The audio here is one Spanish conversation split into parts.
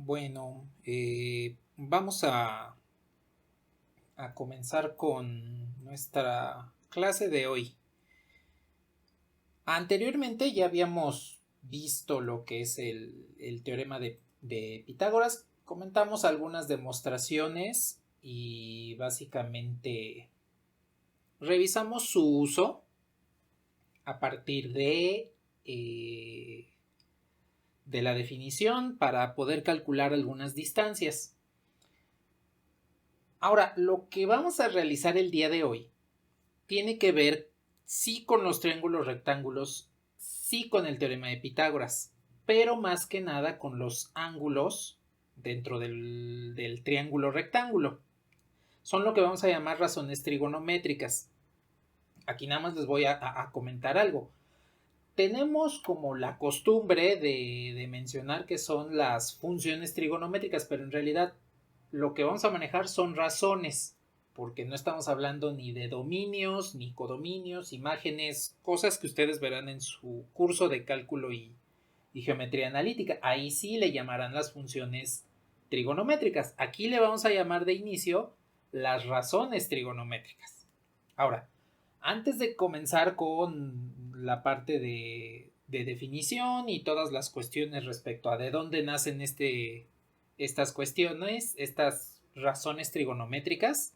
Bueno, vamos a comenzar con nuestra clase de hoy. Anteriormente ya habíamos visto lo que es el teorema de Pitágoras. Comentamos algunas demostraciones y básicamente revisamos su uso a partir de la definición para poder calcular algunas distancias. Ahora, lo que vamos a realizar el día de hoy tiene que ver sí con los triángulos rectángulos, sí con el teorema de Pitágoras, pero más que nada con los ángulos dentro del triángulo rectángulo. Son lo que vamos a llamar razones trigonométricas. Aquí nada más les voy a comentar algo. Tenemos como la costumbre de mencionar que son las funciones trigonométricas, pero en realidad lo que vamos a manejar son razones, porque no estamos hablando ni de dominios, ni codominios, imágenes, cosas que ustedes verán en su curso de cálculo y geometría analítica. Ahí sí le llamarán las funciones trigonométricas. Aquí le vamos a llamar de inicio las razones trigonométricas. Ahora, antes de comenzar con la parte de definición y todas las cuestiones respecto a de dónde nacen estas cuestiones, estas razones trigonométricas,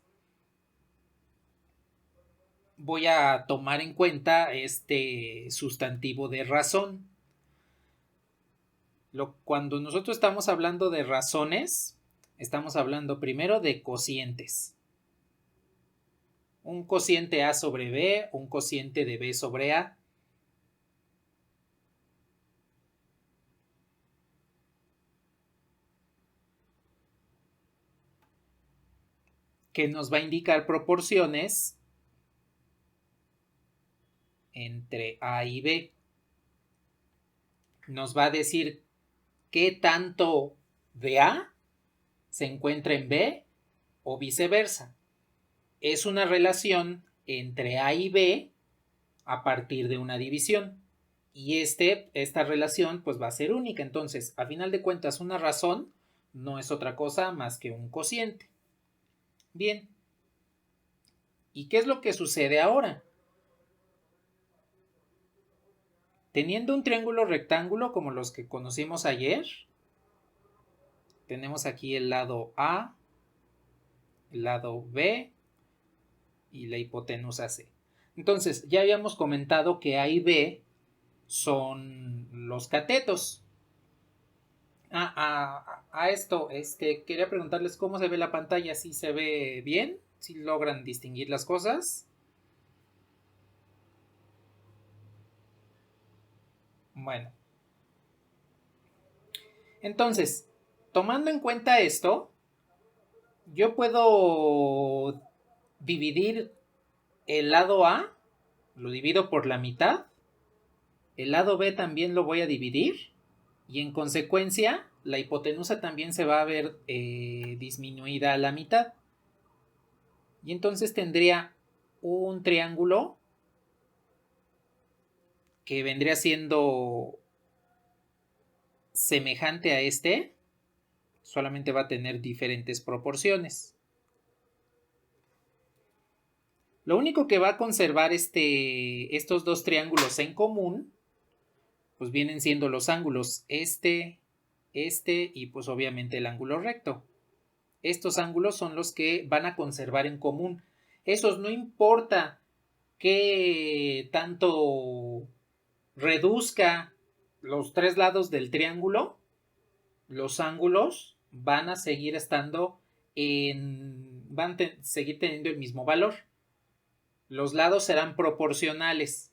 voy a tomar en cuenta este sustantivo de razón. Cuando nosotros estamos hablando de razones, estamos hablando primero de cocientes. Un cociente A sobre B, un cociente de B sobre A. Que nos va a indicar proporciones entre A y B. Nos va a decir qué tanto de A se encuentra en B o viceversa. Es una relación entre A y B a partir de una división. Y esta relación pues va a ser única. Entonces, a final de cuentas, una razón no es otra cosa más que un cociente. Bien. ¿Y qué es lo que sucede ahora? Teniendo un triángulo rectángulo como los que conocimos ayer, tenemos aquí el lado A, el lado B y la hipotenusa C. Entonces, ya habíamos comentado que A y B son los catetos. A esto, quería preguntarles cómo se ve la pantalla, si se ve bien, si logran distinguir las cosas. Bueno, entonces, tomando en cuenta esto, yo puedo dividir el lado A, lo divido por la mitad, el lado B también lo voy a dividir y en consecuencia la hipotenusa también se va a ver disminuida a la mitad. Y entonces tendría un triángulo que vendría siendo semejante a este, solamente va a tener diferentes proporciones. Lo único que va a conservar estos dos triángulos en común, pues vienen siendo los ángulos este y pues obviamente el ángulo recto. Estos ángulos son los que van a conservar en común. Esos no importa qué tanto reduzca los tres lados del triángulo, los ángulos van a seguir estando van a seguir teniendo el mismo valor. Los lados serán proporcionales,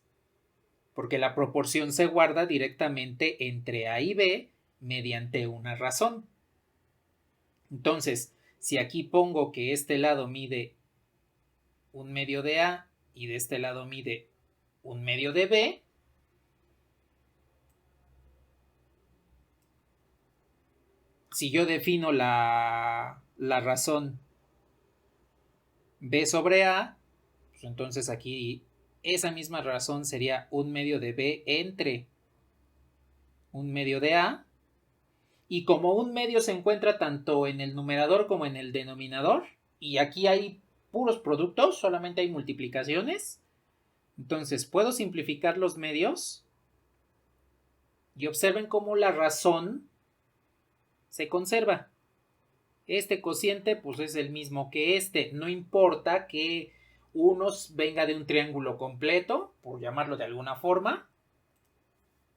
porque la proporción se guarda directamente entre A y B mediante una razón. Entonces, si aquí pongo que este lado mide un medio de A y de este lado mide un medio de B, si yo defino la razón B sobre A, pues entonces aquí esa misma razón sería un medio de B entre un medio de A. Y como un medio se encuentra tanto en el numerador como en el denominador, y aquí hay puros productos, solamente hay multiplicaciones, entonces puedo simplificar los medios y observen cómo la razón se conserva. Este cociente pues es el mismo que este, no importa que uno venga de un triángulo completo, por llamarlo de alguna forma,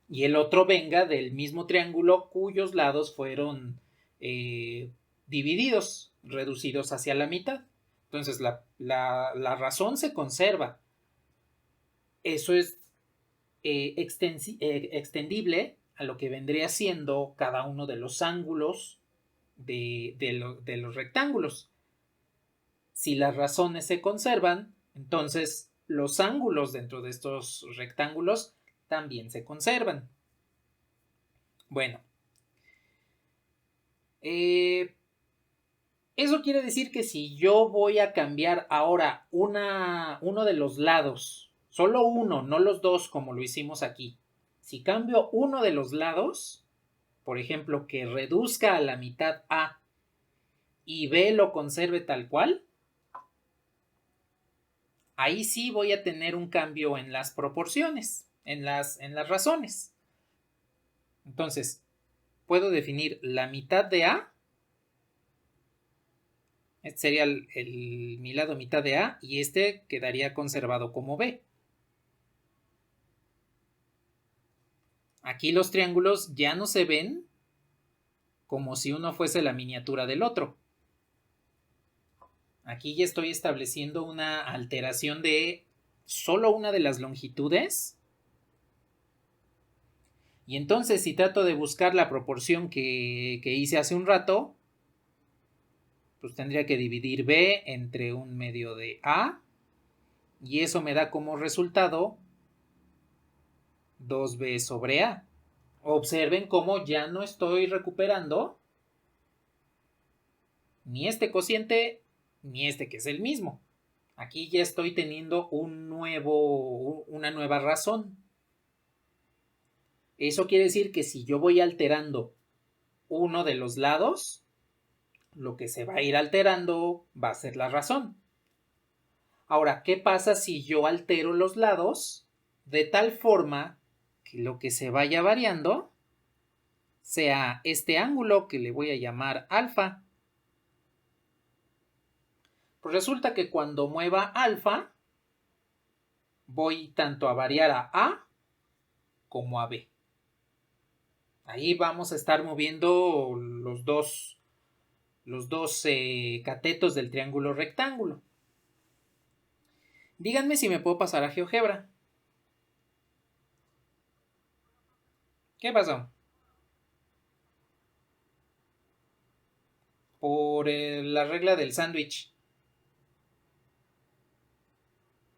y el otro venga del mismo triángulo cuyos lados fueron divididos, reducidos hacia la mitad. Entonces la razón se conserva. Eso es extendible a lo que vendría siendo cada uno de los ángulos de los rectángulos. Si las razones se conservan, entonces los ángulos dentro de estos rectángulos también se conservan. Bueno, eso quiere decir que si yo voy a cambiar ahora uno de los lados, solo uno, no los dos como lo hicimos aquí, si cambio uno de los lados, por ejemplo, que reduzca a la mitad A y B lo conserve tal cual, ahí sí voy a tener un cambio en las proporciones, en las razones. Entonces, puedo definir la mitad de A, este sería mi lado mitad de A, y este quedaría conservado como B. Aquí los triángulos ya no se ven como si uno fuese la miniatura del otro. Aquí ya estoy estableciendo una alteración de solo una de las longitudes. Y entonces si trato de buscar la proporción que hice hace un rato, pues tendría que dividir B entre un medio de A. Y eso me da como resultado 2B sobre A. Observen cómo ya no estoy recuperando ni este cociente ni este que es el mismo. Aquí ya estoy teniendo una nueva razón. Eso quiere decir que si yo voy alterando uno de los lados, lo que se va a ir alterando va a ser la razón. Ahora, ¿qué pasa si yo altero los lados de tal forma que lo que se vaya variando sea este ángulo que le voy a llamar alfa? Pues resulta que cuando mueva alfa, voy tanto a variar a A como a B. Ahí vamos a estar moviendo los dos catetos del triángulo rectángulo. Díganme si me puedo pasar a GeoGebra. ¿Qué pasó? Por la regla del sándwich.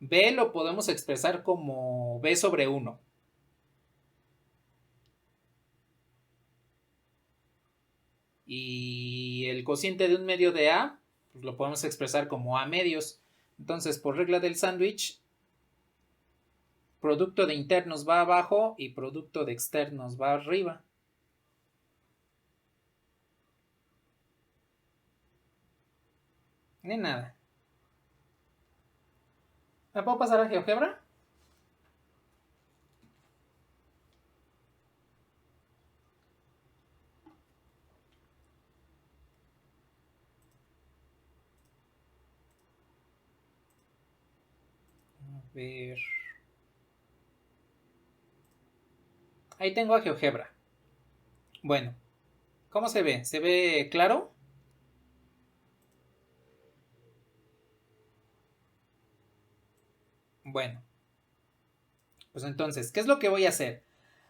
B lo podemos expresar como B sobre 1. Y el cociente de un medio de A, pues lo podemos expresar como A medios. Entonces, por regla del sándwich, producto de internos va abajo y producto de externos va arriba. Ni nada. ¿Me puedo pasar a GeoGebra? A ver. Ahí tengo a GeoGebra. Bueno, ¿cómo se ve? ¿Se ve claro? Bueno, pues entonces, ¿qué es lo que voy a hacer?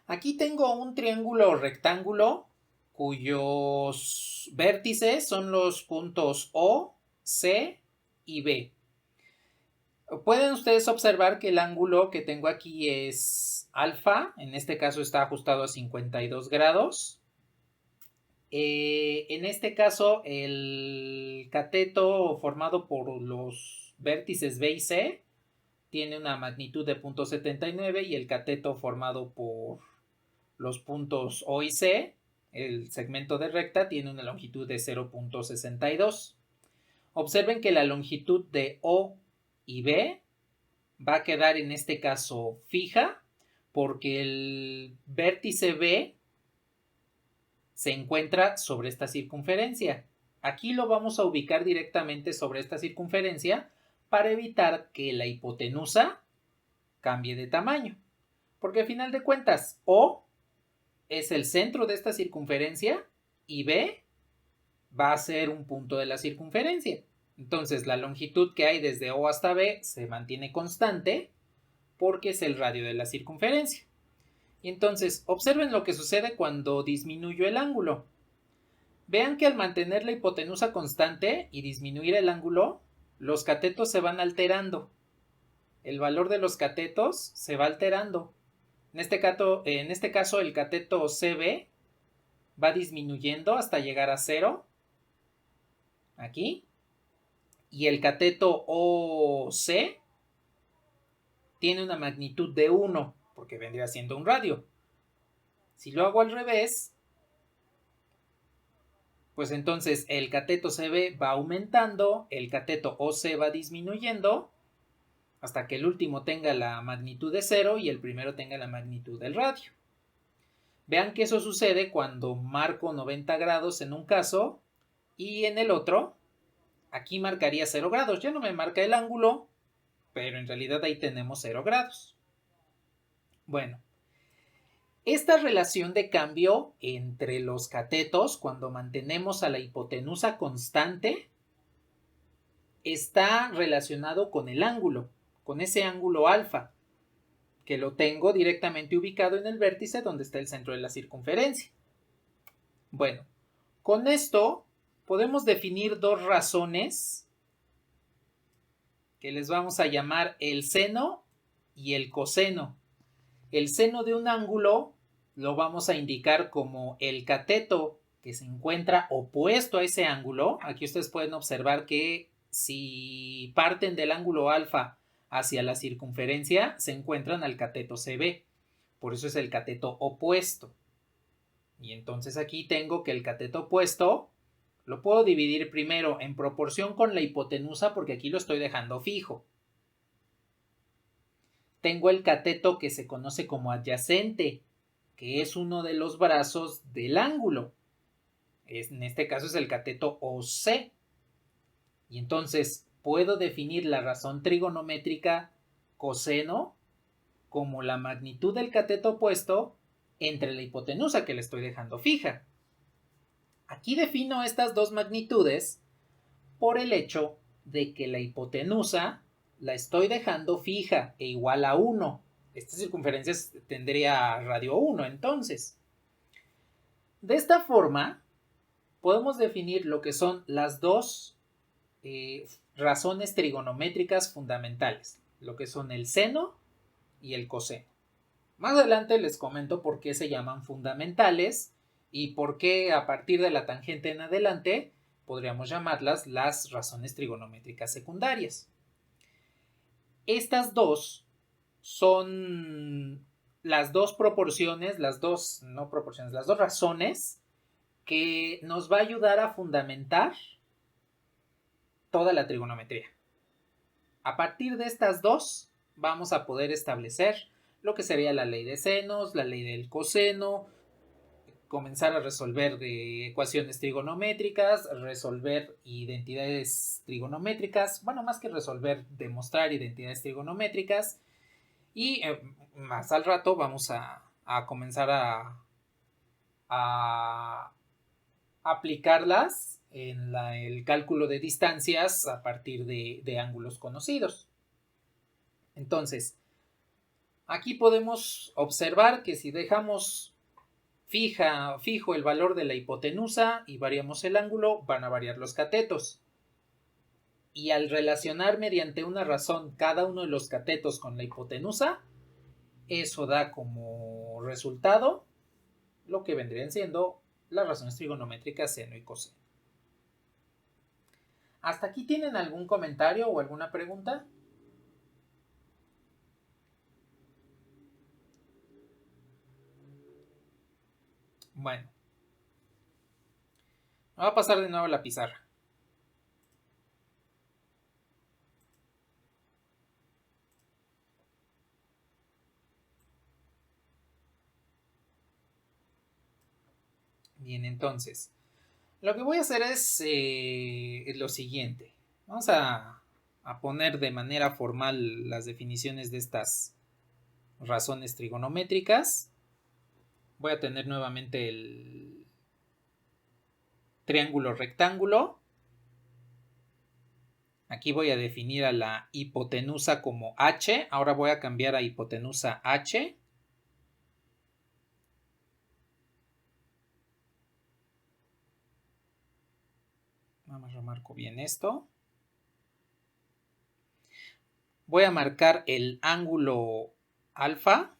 Aquí tengo un triángulo rectángulo cuyos vértices son los puntos O, C y B. Pueden ustedes observar que el ángulo que tengo aquí es alfa, en este caso está ajustado a 52 grados. En este caso, el cateto formado por los vértices B y C tiene una magnitud de 0.79 y el cateto formado por los puntos O y C el segmento de recta tiene una longitud de 0.62. Observen que la longitud de O y B va a quedar en este caso fija porque el vértice B se encuentra sobre esta circunferencia. Aquí lo vamos a ubicar directamente sobre esta circunferencia para evitar que la hipotenusa cambie de tamaño. Porque al final de cuentas, O es el centro de esta circunferencia y B va a ser un punto de la circunferencia. Entonces la longitud que hay desde O hasta B se mantiene constante porque es el radio de la circunferencia. Y entonces observen lo que sucede cuando disminuyo el ángulo. Vean que al mantener la hipotenusa constante y disminuir el ángulo, los catetos se van alterando. El valor de los catetos se va alterando. En este caso, el cateto CB va disminuyendo hasta llegar a 0. Aquí. Y el cateto OC tiene una magnitud de 1, porque vendría siendo un radio. Si lo hago al revés, pues entonces el cateto CB va aumentando, el cateto OC va disminuyendo, hasta que el último tenga la magnitud de 0 y el primero tenga la magnitud del radio. Vean que eso sucede cuando marco 90 grados en un caso y en el otro, aquí marcaría 0 grados. Ya no me marca el ángulo, pero en realidad ahí tenemos 0 grados. Bueno, esta relación de cambio entre los catetos cuando mantenemos a la hipotenusa constante está relacionado con el ángulo, con ese ángulo alfa, que lo tengo directamente ubicado en el vértice donde está el centro de la circunferencia. Bueno, con esto podemos definir dos razones que les vamos a llamar el seno y el coseno. El seno de un ángulo lo vamos a indicar como el cateto que se encuentra opuesto a ese ángulo. Aquí ustedes pueden observar que si parten del ángulo alfa hacia la circunferencia, se encuentran al cateto CB. Por eso es el cateto opuesto. Y entonces aquí tengo que el cateto opuesto lo puedo dividir primero en proporción con la hipotenusa porque aquí lo estoy dejando fijo. Tengo el cateto que se conoce como adyacente, que es uno de los brazos del ángulo. En este caso es el cateto OC. Y entonces puedo definir la razón trigonométrica coseno como la magnitud del cateto opuesto entre la hipotenusa que le estoy dejando fija. Aquí defino estas dos magnitudes por el hecho de que la hipotenusa la estoy dejando fija e igual a 1. Esta circunferencia tendría radio 1, entonces. De esta forma, podemos definir lo que son las dos razones trigonométricas fundamentales, lo que son el seno y el coseno. Más adelante les comento por qué se llaman fundamentales y por qué a partir de la tangente en adelante podríamos llamarlas las razones trigonométricas secundarias. Estas dos son las dos proporciones, las dos razones que nos va a ayudar a fundamentar toda la trigonometría. A partir de estas dos vamos a poder establecer lo que sería la ley de senos, la ley del coseno, comenzar a resolver ecuaciones trigonométricas, resolver identidades trigonométricas, bueno, más que resolver, demostrar identidades trigonométricas y más al rato vamos a comenzar a aplicarlas en el cálculo de distancias a partir de ángulos conocidos. Entonces, aquí podemos observar que si dejamos fijo el valor de la hipotenusa y variamos el ángulo, van a variar los catetos. Y al relacionar mediante una razón cada uno de los catetos con la hipotenusa, eso da como resultado lo que vendrían siendo las razones trigonométricas seno y coseno. ¿Hasta aquí tienen algún comentario o alguna pregunta? Bueno, Voy a pasar de nuevo a la pizarra. Bien, entonces, lo que voy a hacer es lo siguiente. Vamos a poner de manera formal las definiciones de estas razones trigonométricas. Voy a tener nuevamente el triángulo rectángulo. Aquí voy a definir a la hipotenusa como h. Ahora voy a cambiar a hipotenusa h. Vamos, remarco bien esto. Voy a marcar el ángulo alfa.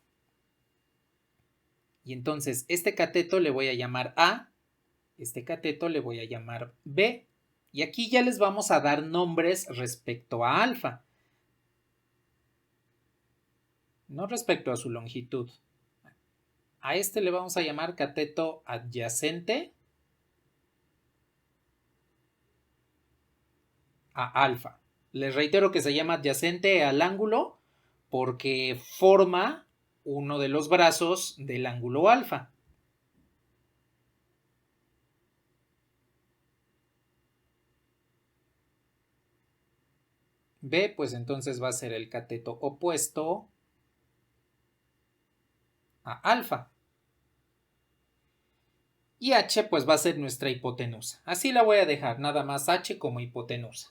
Y entonces este cateto le voy a llamar A. Este cateto le voy a llamar B. Y aquí ya les vamos a dar nombres respecto a alfa. No respecto a su longitud. A este le vamos a llamar cateto adyacente a alfa. Les reitero que se llama adyacente al ángulo porque forma uno de los brazos del ángulo alfa. B, pues entonces va a ser el cateto opuesto a alfa. Y H pues va a ser nuestra hipotenusa. Así la voy a dejar, nada más H como hipotenusa.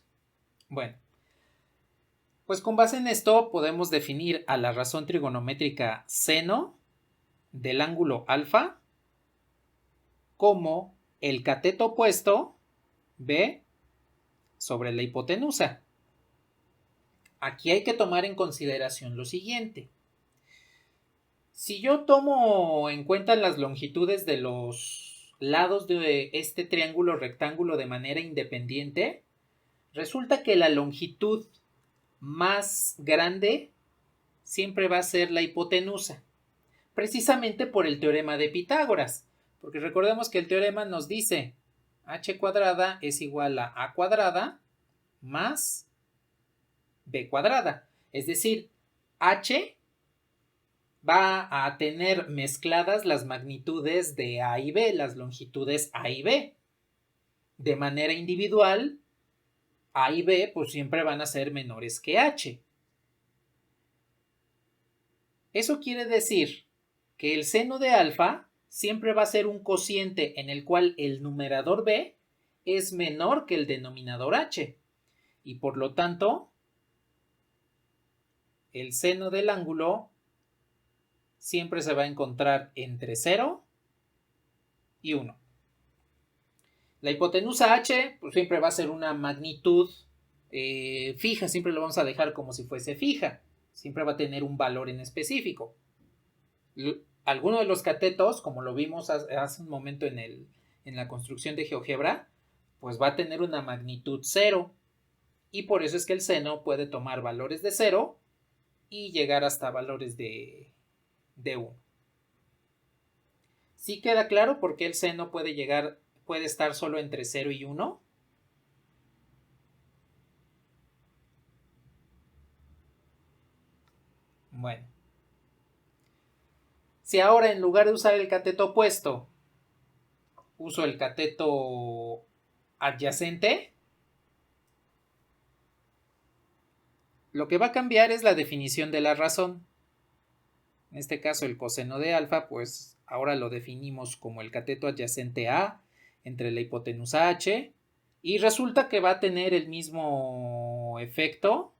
Bueno, pues con base en esto podemos definir a la razón trigonométrica seno del ángulo alfa como el cateto opuesto B sobre la hipotenusa. Aquí hay que tomar en consideración lo siguiente. Si yo tomo en cuenta las longitudes de los lados de este triángulo rectángulo de manera independiente, resulta que la longitud más grande siempre va a ser la hipotenusa, precisamente por el teorema de Pitágoras, porque recordemos que el teorema nos dice h cuadrada es igual a cuadrada más b cuadrada, es decir, h va a tener mezcladas las magnitudes de A y B, las longitudes A y B. De manera individual, A y B pues siempre van a ser menores que H. Eso quiere decir que el seno de alfa siempre va a ser un cociente en el cual el numerador B es menor que el denominador H. Y por lo tanto, el seno del ángulo siempre se va a encontrar entre 0 y 1. La hipotenusa h pues, siempre va a ser una magnitud fija, siempre lo vamos a dejar como si fuese fija, siempre va a tener un valor en específico. Alguno de los catetos, como lo vimos hace un momento en la construcción de GeoGebra, pues va a tener una magnitud 0 y por eso es que el seno puede tomar valores de 0 y llegar hasta valores de 1. ¿Sí queda claro por qué el seno puede estar solo entre 0 y 1? Bueno. Si ahora en lugar de usar el cateto opuesto, uso el cateto adyacente, lo que va a cambiar es la definición de la razón. En este caso el coseno de alfa, pues ahora lo definimos como el cateto adyacente a entre la hipotenusa h y resulta que va a tener el mismo efecto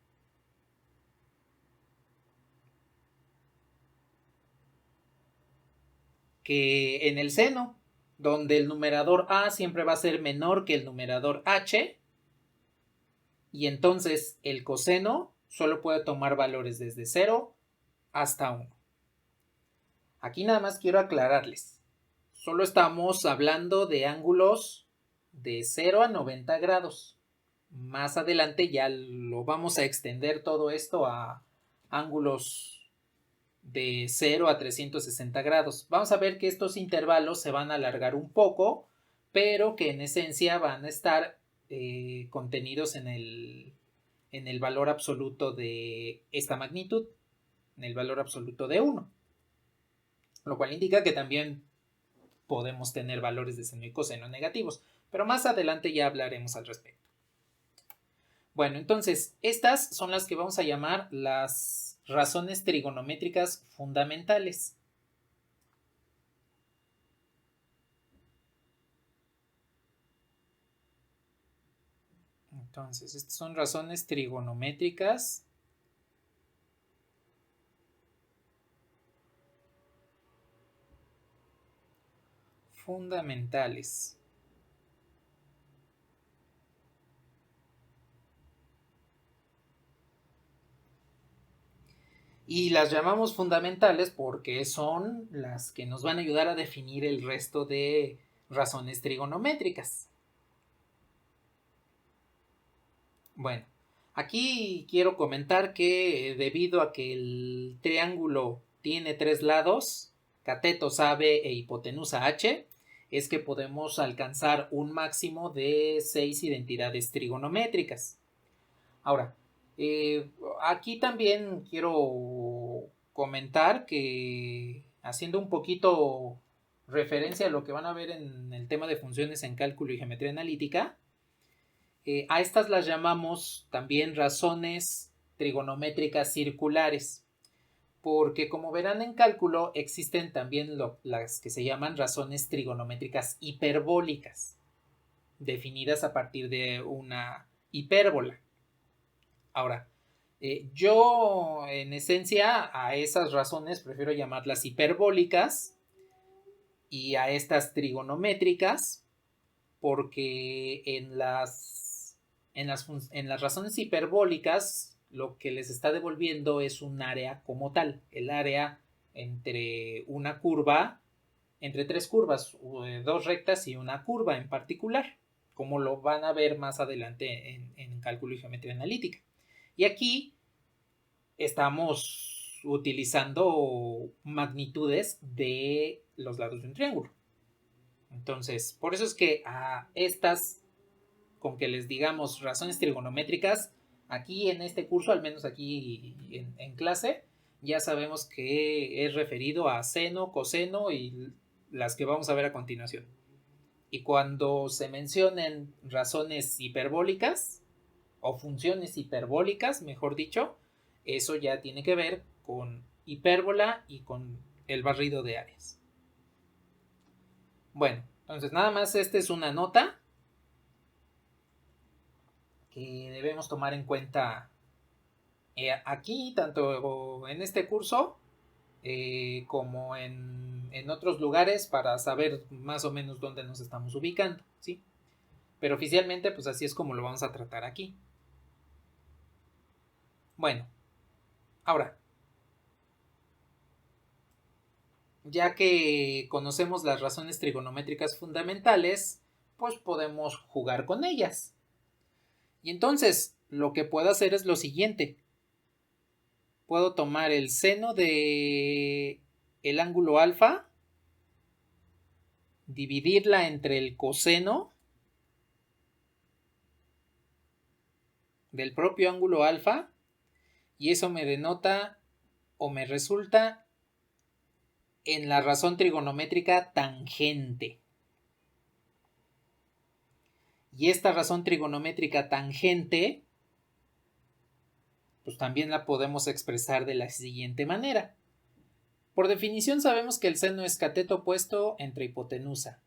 que en el seno, donde el numerador a siempre va a ser menor que el numerador h y entonces el coseno solo puede tomar valores desde 0 hasta 1. Aquí nada más quiero aclararles. Solo estamos hablando de ángulos de 0 a 90 grados. Más adelante ya lo vamos a extender todo esto a ángulos de 0 a 360 grados. Vamos a ver que estos intervalos se van a alargar un poco pero que en esencia van a estar contenidos en el valor absoluto de esta magnitud, en el valor absoluto de 1, lo cual indica que también podemos tener valores de seno y coseno negativos, pero más adelante ya hablaremos al respecto. Bueno, entonces, estas son las que vamos a llamar las razones trigonométricas fundamentales. Entonces, estas son razones trigonométricas fundamentales. Y las llamamos fundamentales porque son las que nos van a ayudar a definir el resto de razones trigonométricas. Bueno, aquí quiero comentar que debido a que el triángulo tiene 3 lados, catetos A, B e hipotenusa H, es que podemos alcanzar un máximo de 6 identidades trigonométricas. Ahora, aquí también quiero comentar que, haciendo un poquito referencia a lo que van a ver en el tema de funciones en cálculo y geometría analítica, a estas las llamamos también razones trigonométricas circulares, porque como verán en cálculo existen también las que se llaman razones trigonométricas hiperbólicas, definidas a partir de una hipérbola. Ahora, yo en esencia a esas razones prefiero llamarlas hiperbólicas y a estas trigonométricas porque en las razones hiperbólicas lo que les está devolviendo es un área como tal, el área entre una curva, entre 3 curvas, 2 rectas y una curva en particular, como lo van a ver más adelante en cálculo y geometría analítica. Y aquí estamos utilizando magnitudes de los lados de un triángulo. Entonces, por eso es que a estas, con que les digamos razones trigonométricas, aquí en este curso, al menos aquí en clase, ya sabemos que es referido a seno, coseno y las que vamos a ver a continuación. Y cuando se mencionen razones hiperbólicas, o funciones hiperbólicas, mejor dicho, eso ya tiene que ver con hipérbola y con el barrido de áreas. Bueno, entonces nada más esta es una nota que debemos tomar en cuenta aquí, tanto en este curso como en otros lugares para saber más o menos dónde nos estamos ubicando, ¿sí? Pero oficialmente pues así es como lo vamos a tratar aquí. Bueno, ahora, ya que conocemos las razones trigonométricas fundamentales, pues podemos jugar con ellas. Y entonces, lo que puedo hacer es lo siguiente. Puedo tomar el seno de el ángulo alfa, dividirla entre el coseno del propio ángulo alfa, y eso me denota o me resulta en la razón trigonométrica tangente. Y esta razón trigonométrica tangente, pues también la podemos expresar de la siguiente manera. Por definición sabemos que el seno es cateto opuesto entre hipotenusa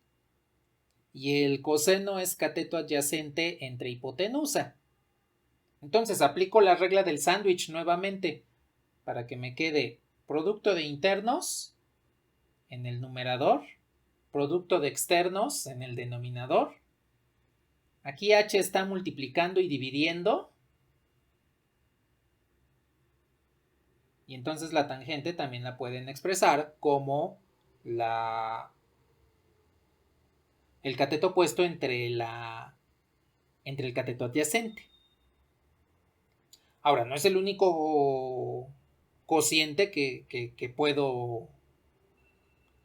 y el coseno es cateto adyacente entre hipotenusa. Entonces aplico la regla del sándwich nuevamente para que me quede producto de internos en el numerador, producto de externos en el denominador. Aquí h está multiplicando y dividiendo. Y entonces la tangente también la pueden expresar como el cateto opuesto entre el cateto adyacente. Ahora, no es el único cociente que puedo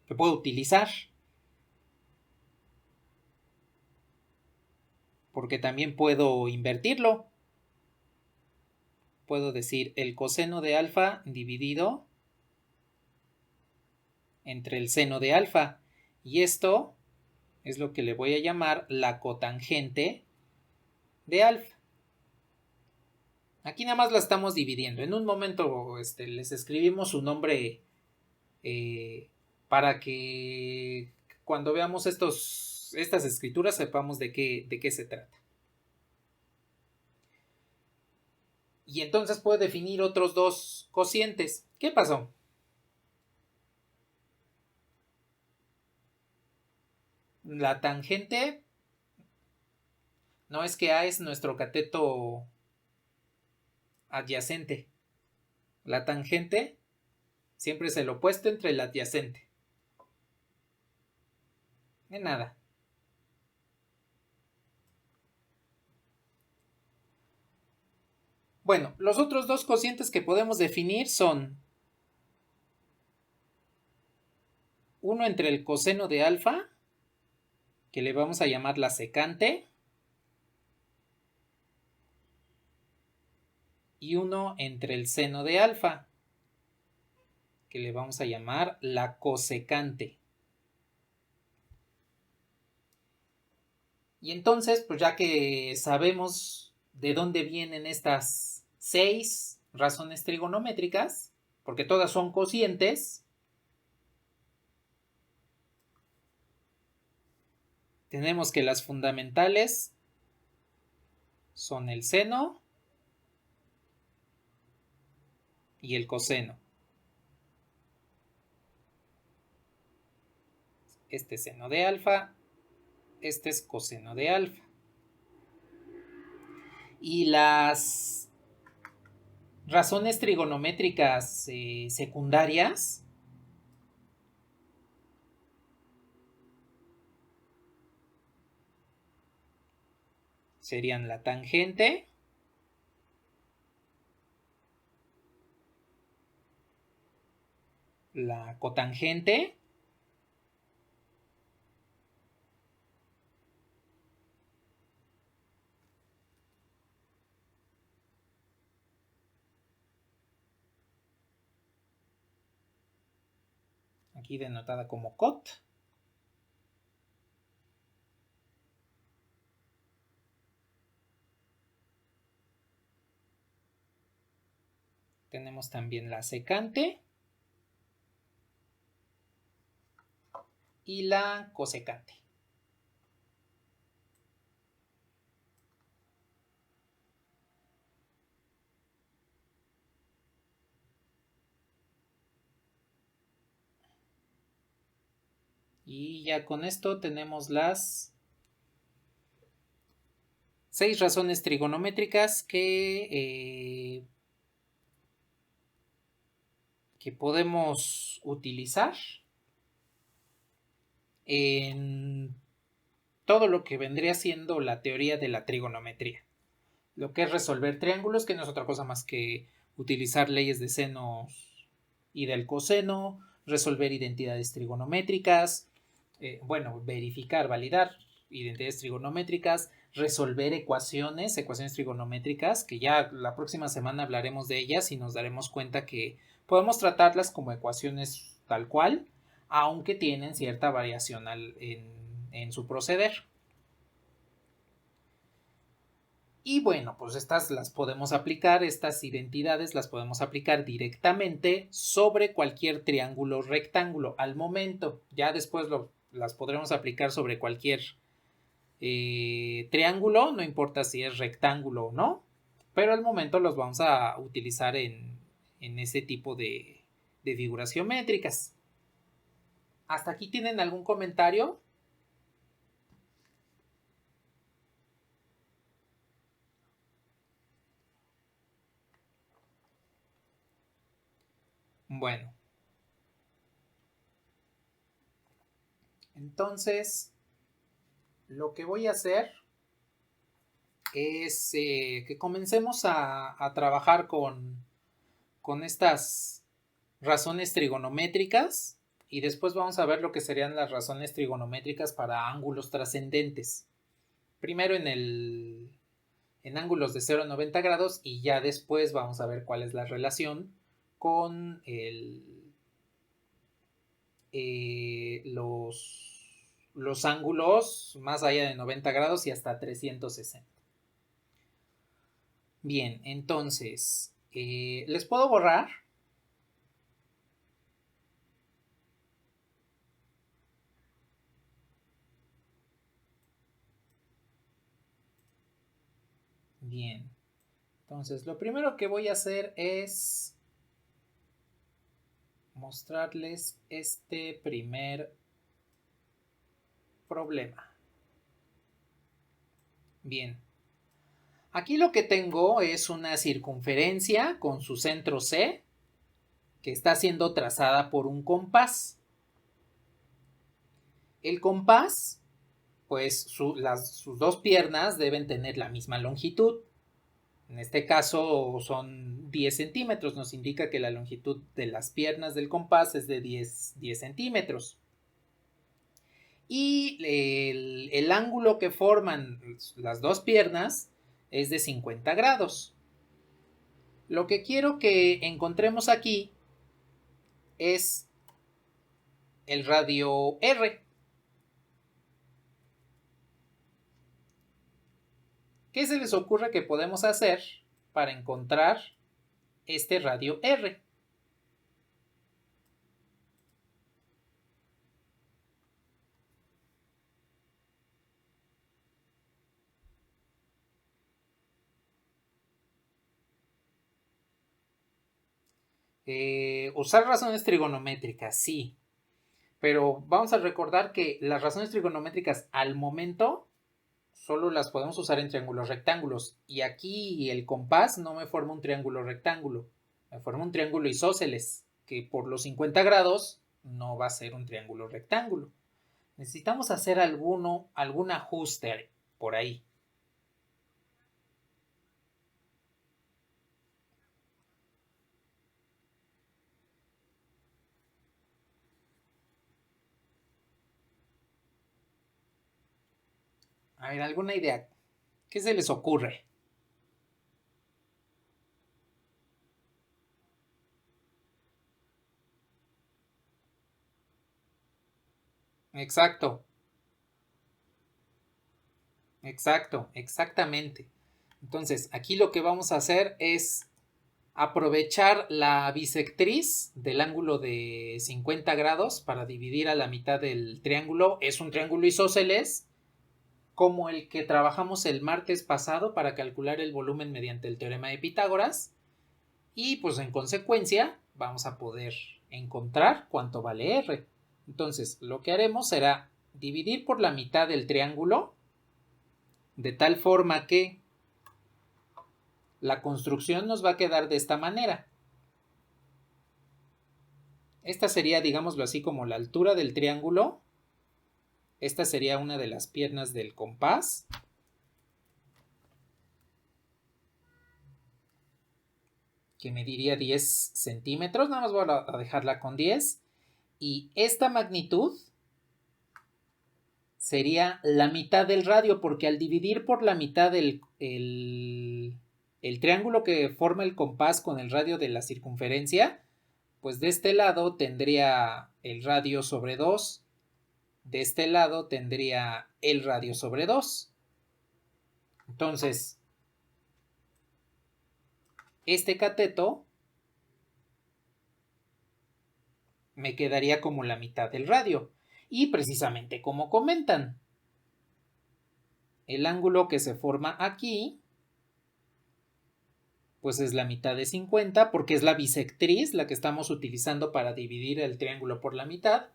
utilizar. porque también puedo invertirlo. Puedo decir el coseno de alfa dividido entre el seno de alfa. Y esto es lo que le voy a llamar la cotangente de alfa. Aquí nada más la estamos dividiendo. En un momento les escribimos su nombre para que cuando veamos estas escrituras sepamos de qué se trata. Y entonces puedo definir otros dos cocientes. ¿Qué pasó? La tangente no es que A es nuestro cateto adyacente. La tangente siempre es el opuesto entre el adyacente. De nada. Bueno, los otros dos cocientes que podemos definir son uno entre el coseno de alfa, que le vamos a llamar la secante, y uno entre el seno de alfa, que le vamos a llamar la cosecante. Y entonces, pues ya que sabemos de dónde vienen estas 6 razones trigonométricas, porque todas son cocientes, tenemos que las fundamentales son el seno y el coseno. Este es seno de alfa, este es coseno de alfa. Y las razones trigonométricas secundarias serían la tangente, la cotangente aquí denotada como cot, tenemos también la secante y la cosecante. Y ya con esto tenemos las 6 razones trigonométricas que podemos utilizar en todo lo que vendría siendo la teoría de la trigonometría. Lo que es resolver triángulos, que no es otra cosa más que utilizar leyes de senos y del coseno, resolver identidades trigonométricas, verificar, validar identidades trigonométricas, resolver ecuaciones trigonométricas, que ya la próxima semana hablaremos de ellas y nos daremos cuenta que podemos tratarlas como ecuaciones tal cual, aunque tienen cierta variación en su proceder. Y bueno, pues estas las podemos aplicar, estas identidades las podemos aplicar directamente sobre cualquier triángulo rectángulo al momento. Ya después las podremos aplicar sobre cualquier triángulo, no importa si es rectángulo o no, pero al momento los vamos a utilizar en ese tipo de figuras geométricas. ¿Hasta aquí tienen algún comentario? Bueno. Entonces, lo que voy a hacer es que comencemos a trabajar con estas razones trigonométricas y después vamos a ver lo que serían las razones trigonométricas para ángulos trascendentes. primero en ángulos de 0 a 90 grados y ya después vamos a ver cuál es la relación con los ángulos más allá de 90 grados y hasta 360. Bien, entonces, ¿les puedo borrar? Bien, entonces lo primero que voy a hacer es mostrarles este primer problema. Bien, aquí lo que tengo es una circunferencia con su centro C que está siendo trazada por un compás. El compás, pues sus dos piernas deben tener la misma longitud. En este caso son 10 centímetros, nos indica que la longitud de las piernas del compás es de 10 centímetros. Y el ángulo que forman las dos piernas es de 50 grados. Lo que quiero que encontremos aquí es el radio R. ¿Qué se les ocurre que podemos hacer para encontrar este radio R? Usar razones trigonométricas, sí. Pero vamos a recordar que las razones trigonométricas al momento solo las podemos usar en triángulos rectángulos. Y aquí el compás no me forma un triángulo rectángulo, me forma un triángulo isósceles, que por los 50 grados no va a ser un triángulo rectángulo. Necesitamos hacer algún ajuste por ahí. A ver, ¿alguna idea? ¿Qué se les ocurre? Exacto, exactamente. Entonces, aquí lo que vamos a hacer es aprovechar la bisectriz del ángulo de 50 grados para dividir a la mitad del triángulo. Es un triángulo isósceles como el que trabajamos el martes pasado para calcular el volumen mediante el teorema de Pitágoras. Y pues en consecuencia vamos a poder encontrar cuánto vale R. Entonces lo que haremos será dividir por la mitad del triángulo de tal forma que la construcción nos va a quedar de esta manera. Esta sería, digámoslo así, como la altura del triángulo. Esta sería una de las piernas del compás. Que mediría 10 centímetros. Nada más voy a dejarla con 10. Y esta magnitud sería la mitad del radio, porque al dividir por la mitad el triángulo que forma el compás con el radio de la circunferencia, pues de este lado tendría el radio sobre 2, de este lado tendría el radio sobre 2. Entonces, este cateto me quedaría como la mitad del radio. Y precisamente como comentan, el ángulo que se forma aquí, pues es la mitad de 50, porque es la bisectriz la que estamos utilizando para dividir el triángulo por la mitad.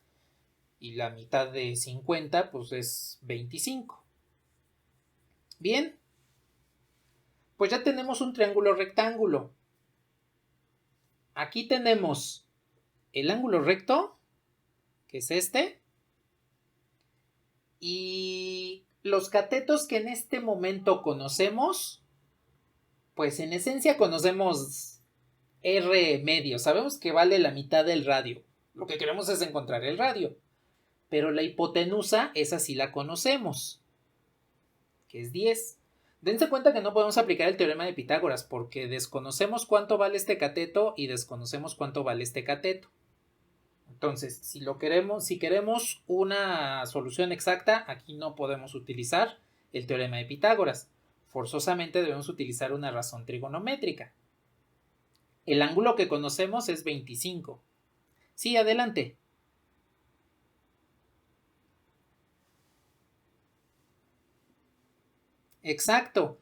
Y la mitad de 50, pues es 25. Bien, pues ya tenemos un triángulo rectángulo. Aquí tenemos el ángulo recto, que es este, y los catetos que en este momento conocemos, pues en esencia conocemos R medio, sabemos que vale la mitad del radio. Lo que queremos es encontrar el radio. Pero la hipotenusa, esa sí la conocemos, que es 10. Dense cuenta que no podemos aplicar el teorema de Pitágoras porque desconocemos cuánto vale este cateto y desconocemos cuánto vale este cateto. Entonces, si queremos una solución exacta, aquí no podemos utilizar el teorema de Pitágoras. Forzosamente debemos utilizar una razón trigonométrica. El ángulo que conocemos es 25. Sí, adelante. Exacto.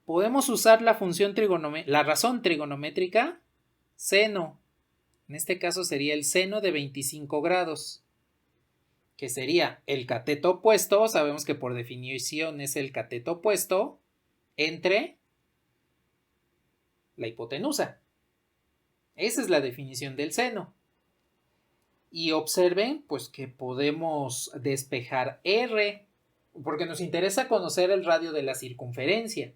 Podemos usar la función la razón trigonométrica seno. En este caso sería el seno de 25 grados, que sería el cateto opuesto, sabemos que por definición es el cateto opuesto, entre la hipotenusa. Esa es la definición del seno. Y observen, pues que podemos despejar R, porque nos interesa conocer el radio de la circunferencia.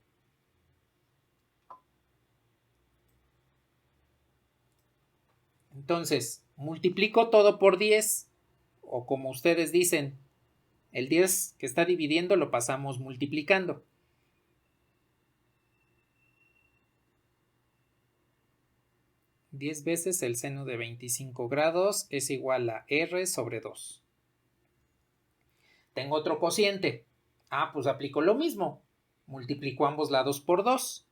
Entonces, multiplico todo por 10, o como ustedes dicen, el 10 que está dividiendo lo pasamos multiplicando. Diez veces el seno de 25 grados es igual a R sobre 2. Tengo otro cociente. Pues aplico lo mismo. Multiplico ambos lados por 2.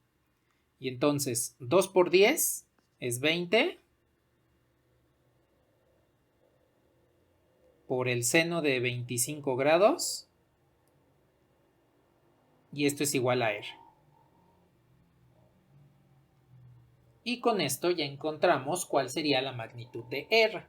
Y entonces 2 por 10 es 20 por el seno de 25 grados. Y esto es igual a R. Y con esto ya encontramos cuál sería la magnitud de R.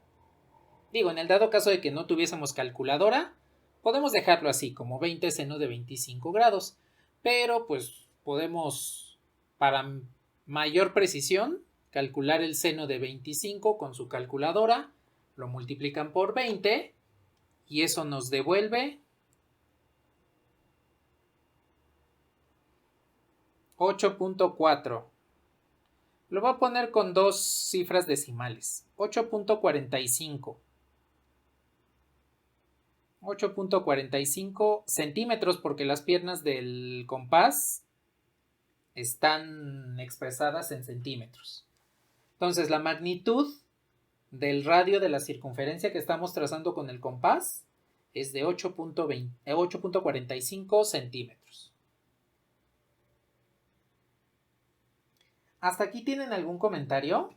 Digo, en el dado caso de que no tuviésemos calculadora, podemos dejarlo así, como 20 seno de 25 grados. Pero pues podemos, para mayor precisión, calcular el seno de 25 con su calculadora, lo multiplican por 20 y eso nos devuelve 8.4. Lo voy a poner con dos cifras decimales, 8.45. 8.45 centímetros porque las piernas del compás están expresadas en centímetros. Entonces la magnitud del radio de la circunferencia que estamos trazando con el compás es de 8.45 centímetros. ¿Hasta aquí tienen algún comentario?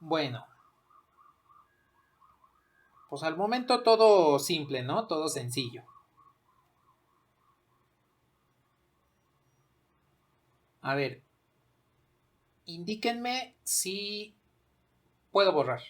Bueno, pues al momento todo simple, ¿no? Todo sencillo. A ver, indíquenme si puedo borrar.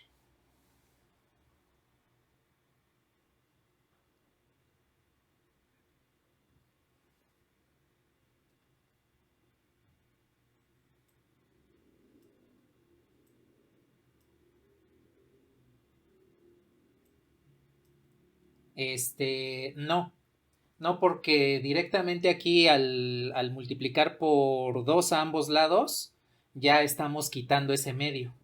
No, porque directamente aquí al multiplicar por 2 a ambos lados, ya estamos quitando ese medio.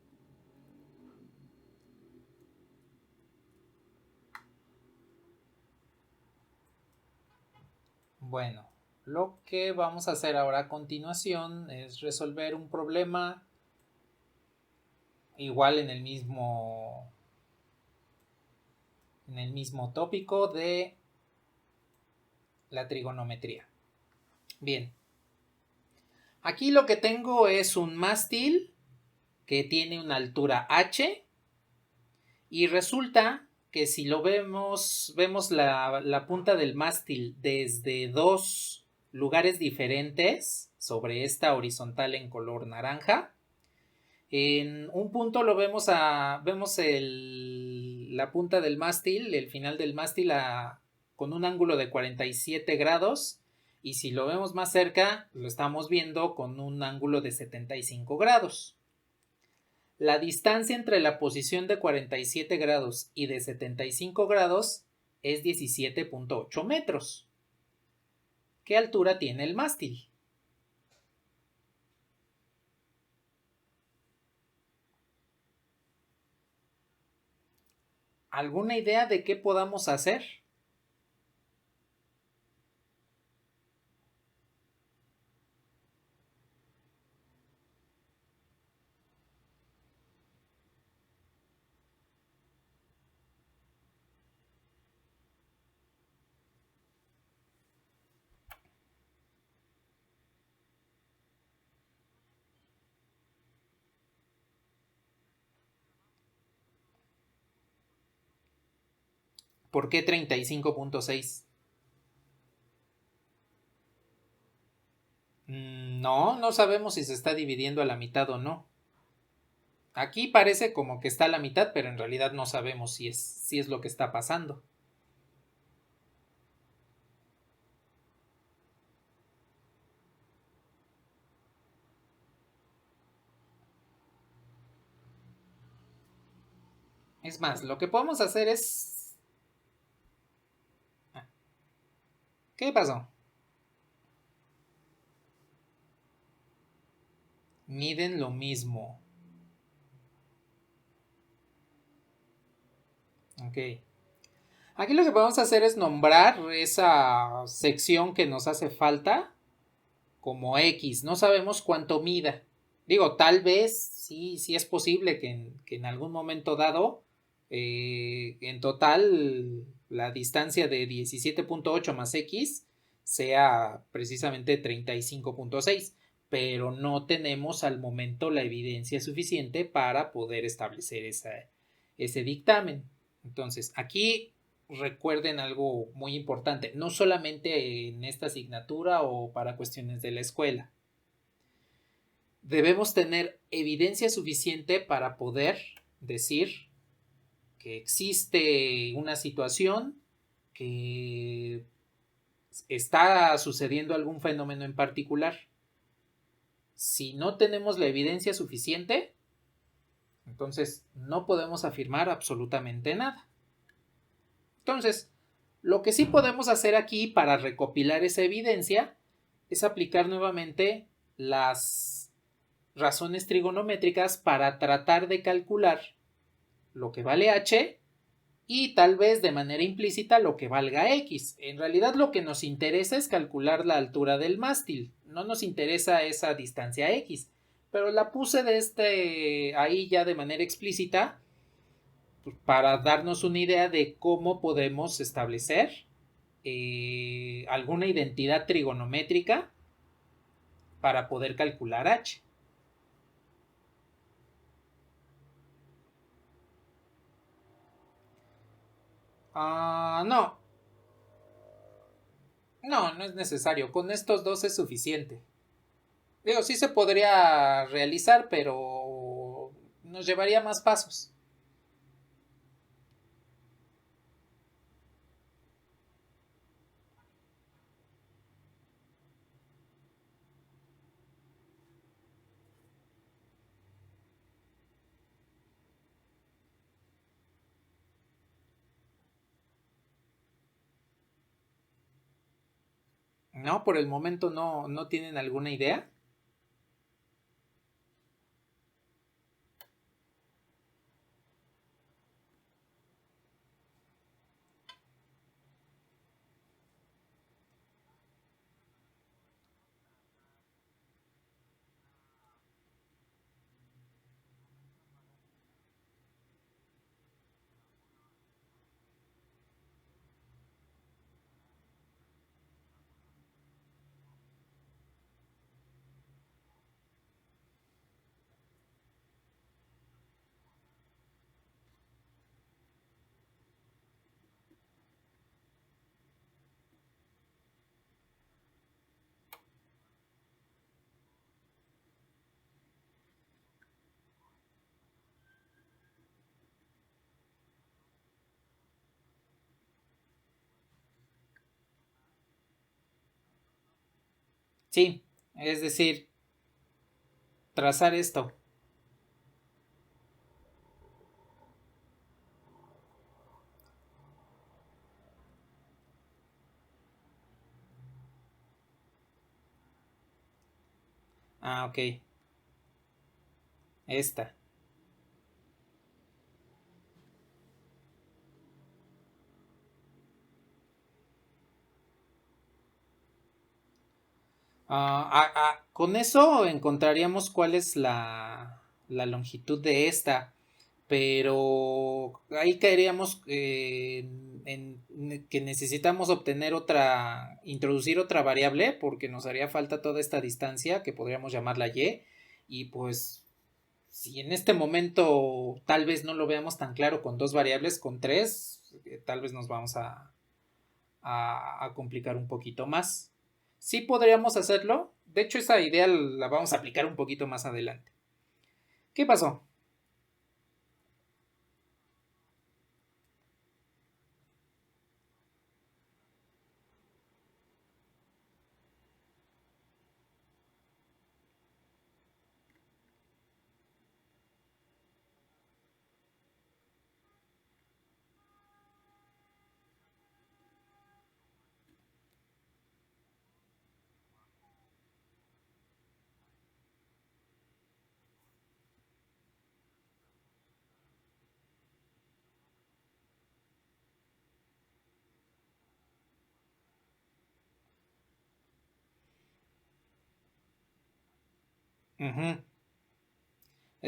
Bueno, lo que vamos a hacer ahora a continuación es resolver un problema igual en el mismo tópico de la trigonometría. Bien, aquí lo que tengo es un mástil que tiene una altura h y resulta que si lo vemos la punta del mástil desde dos lugares diferentes sobre esta horizontal en color naranja. En un punto lo vemos la punta del mástil, el final del mástil con un ángulo de 47 grados y si lo vemos más cerca lo estamos viendo con un ángulo de 75 grados. La distancia entre la posición de 47 grados y de 75 grados es 17.8 metros. ¿Qué altura tiene el mástil? ¿Alguna idea de qué podamos hacer? ¿Por qué 35.6? No, no sabemos si se está dividiendo a la mitad o no. Aquí parece como que está a la mitad, pero en realidad no sabemos si es lo que está pasando. Es más, lo que podemos hacer es... ¿Qué pasó? Miden lo mismo. Ok. Aquí lo que podemos hacer es nombrar esa sección que nos hace falta como X. No sabemos cuánto mida. Digo, tal vez sí es posible que en algún momento dado, en total, la distancia de 17.8 más X sea precisamente 35.6, pero no tenemos al momento la evidencia suficiente para poder establecer ese dictamen. Entonces, aquí recuerden algo muy importante, no solamente en esta asignatura o para cuestiones de la escuela. Debemos tener evidencia suficiente para poder decir que existe una situación, que está sucediendo algún fenómeno en particular. Si no tenemos la evidencia suficiente, entonces no podemos afirmar absolutamente nada. Entonces, lo que sí podemos hacer aquí para recopilar esa evidencia es aplicar nuevamente las razones trigonométricas para tratar de calcular lo que vale h y tal vez de manera implícita lo que valga x. En realidad lo que nos interesa es calcular la altura del mástil, no nos interesa esa distancia x, pero la puse ahí ya de manera explícita para darnos una idea de cómo podemos establecer alguna identidad trigonométrica para poder calcular h. No, no es necesario. Con estos dos es suficiente. Digo, sí se podría realizar, pero nos llevaría más pasos. No, por el momento no tienen alguna idea. Sí, es decir, trazar esto. Ok. Esta. Con eso encontraríamos cuál es la longitud de esta, pero ahí caeríamos en que necesitamos introducir otra variable porque nos haría falta toda esta distancia que podríamos llamarla y pues si en este momento tal vez no lo veamos tan claro con dos variables, con tres, tal vez nos vamos a complicar un poquito más. Sí podríamos hacerlo. De hecho, esa idea la vamos a aplicar un poquito más adelante. ¿Qué pasó? Ujú.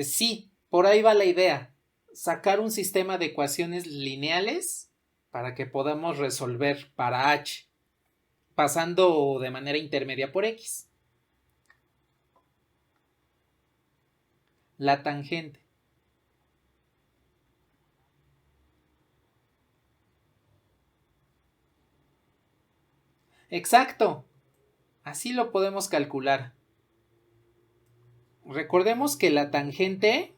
Sí, por ahí va la idea. Sacar un sistema de ecuaciones lineales para que podamos resolver para h, pasando de manera intermedia por x. La tangente. Exacto. Así lo podemos calcular. Recordemos que la tangente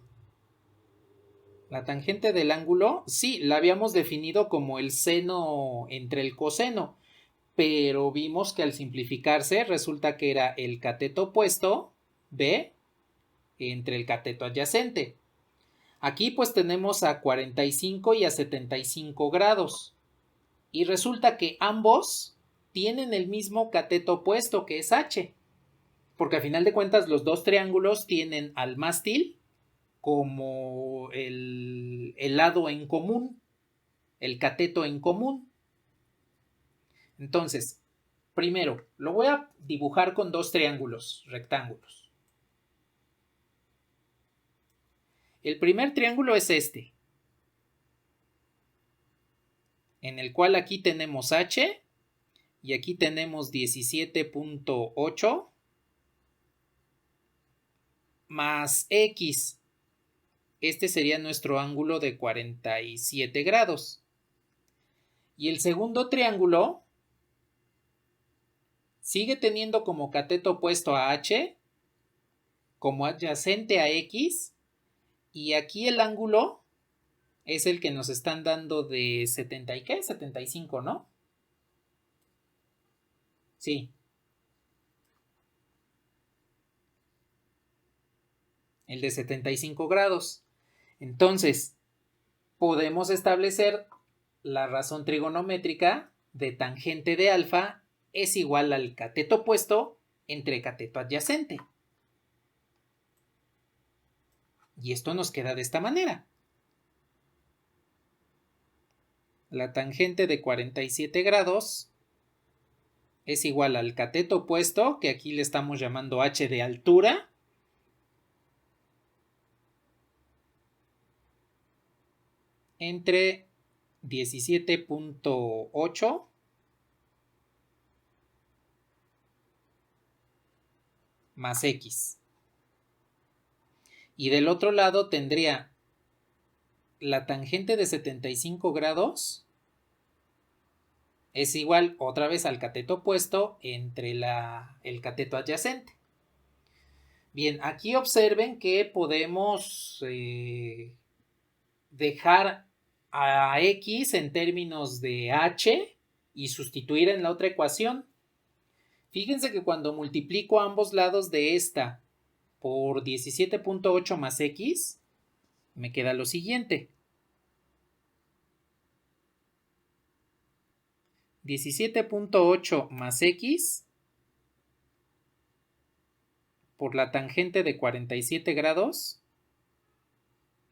del ángulo, sí, la habíamos definido como el seno entre el coseno, pero vimos que al simplificarse resulta que era el cateto opuesto, B, entre el cateto adyacente. Aquí pues tenemos a 45 y a 75 grados. Y resulta que ambos tienen el mismo cateto opuesto que es H. Porque a final de cuentas los dos triángulos tienen al mástil como el lado en común, el cateto en común. Entonces, primero, lo voy a dibujar con dos triángulos rectángulos. El primer triángulo es este, en el cual aquí tenemos H y aquí tenemos 17.8 más X. Este sería nuestro ángulo de 47 grados. Y el segundo triángulo sigue teniendo como cateto opuesto a H, como adyacente a X, y aquí el ángulo es el que nos están dando de 70 y qué, 75, ¿no? Sí, el de 75 grados. Entonces, podemos establecer la razón trigonométrica de tangente de alfa es igual al cateto opuesto entre cateto adyacente. Y esto nos queda de esta manera. La tangente de 47 grados es igual al cateto opuesto, que aquí le estamos llamando h de altura, entre 17.8 más x. Y del otro lado tendría la tangente de 75 grados es igual otra vez al cateto opuesto entre el cateto adyacente. Bien, aquí observen que podemos dejar a x en términos de h y sustituir en la otra ecuación. Fíjense que cuando multiplico ambos lados de esta por 17.8 más x, me queda lo siguiente. 17.8 más x por la tangente de 47 grados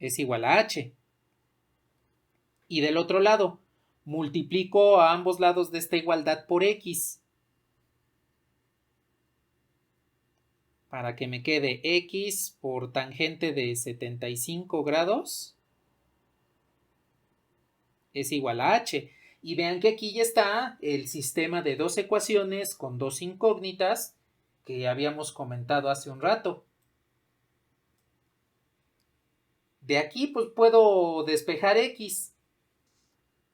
es igual a h. Y del otro lado, multiplico a ambos lados de esta igualdad por x. para que me quede x por tangente de 75 grados es igual a h. Y vean que aquí ya está el sistema de dos ecuaciones con dos incógnitas que habíamos comentado hace un rato. De aquí pues puedo despejar x.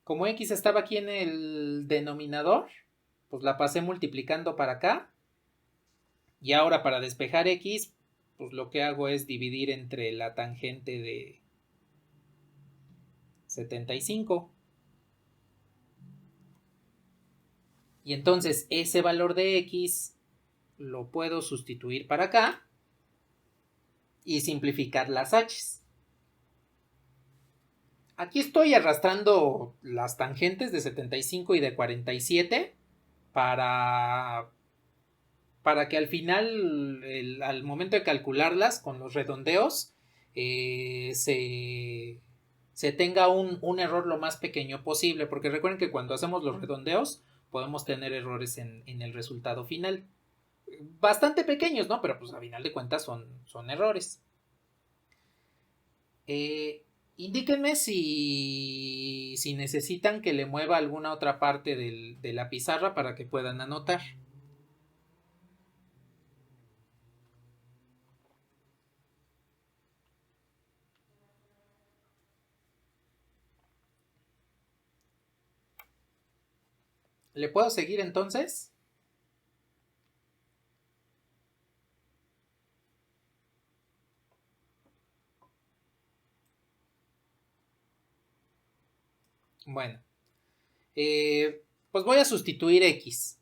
Como x estaba aquí en el denominador, pues la pasé multiplicando para acá. Y ahora para despejar x, pues lo que hago es dividir entre la tangente de 75. Y entonces ese valor de x lo puedo sustituir para acá y simplificar las h's. Aquí estoy arrastrando las tangentes de 75 y de 47 para que al final, al momento de calcularlas con los redondeos, se tenga un error lo más pequeño posible, porque recuerden que cuando hacemos los redondeos podemos tener errores en el resultado final. Bastante pequeños, ¿no? Pero pues a final de cuentas son errores. Indíquenme si necesitan que le mueva alguna otra parte de la pizarra para que puedan anotar. ¿Le puedo seguir entonces? Bueno, pues voy a sustituir x.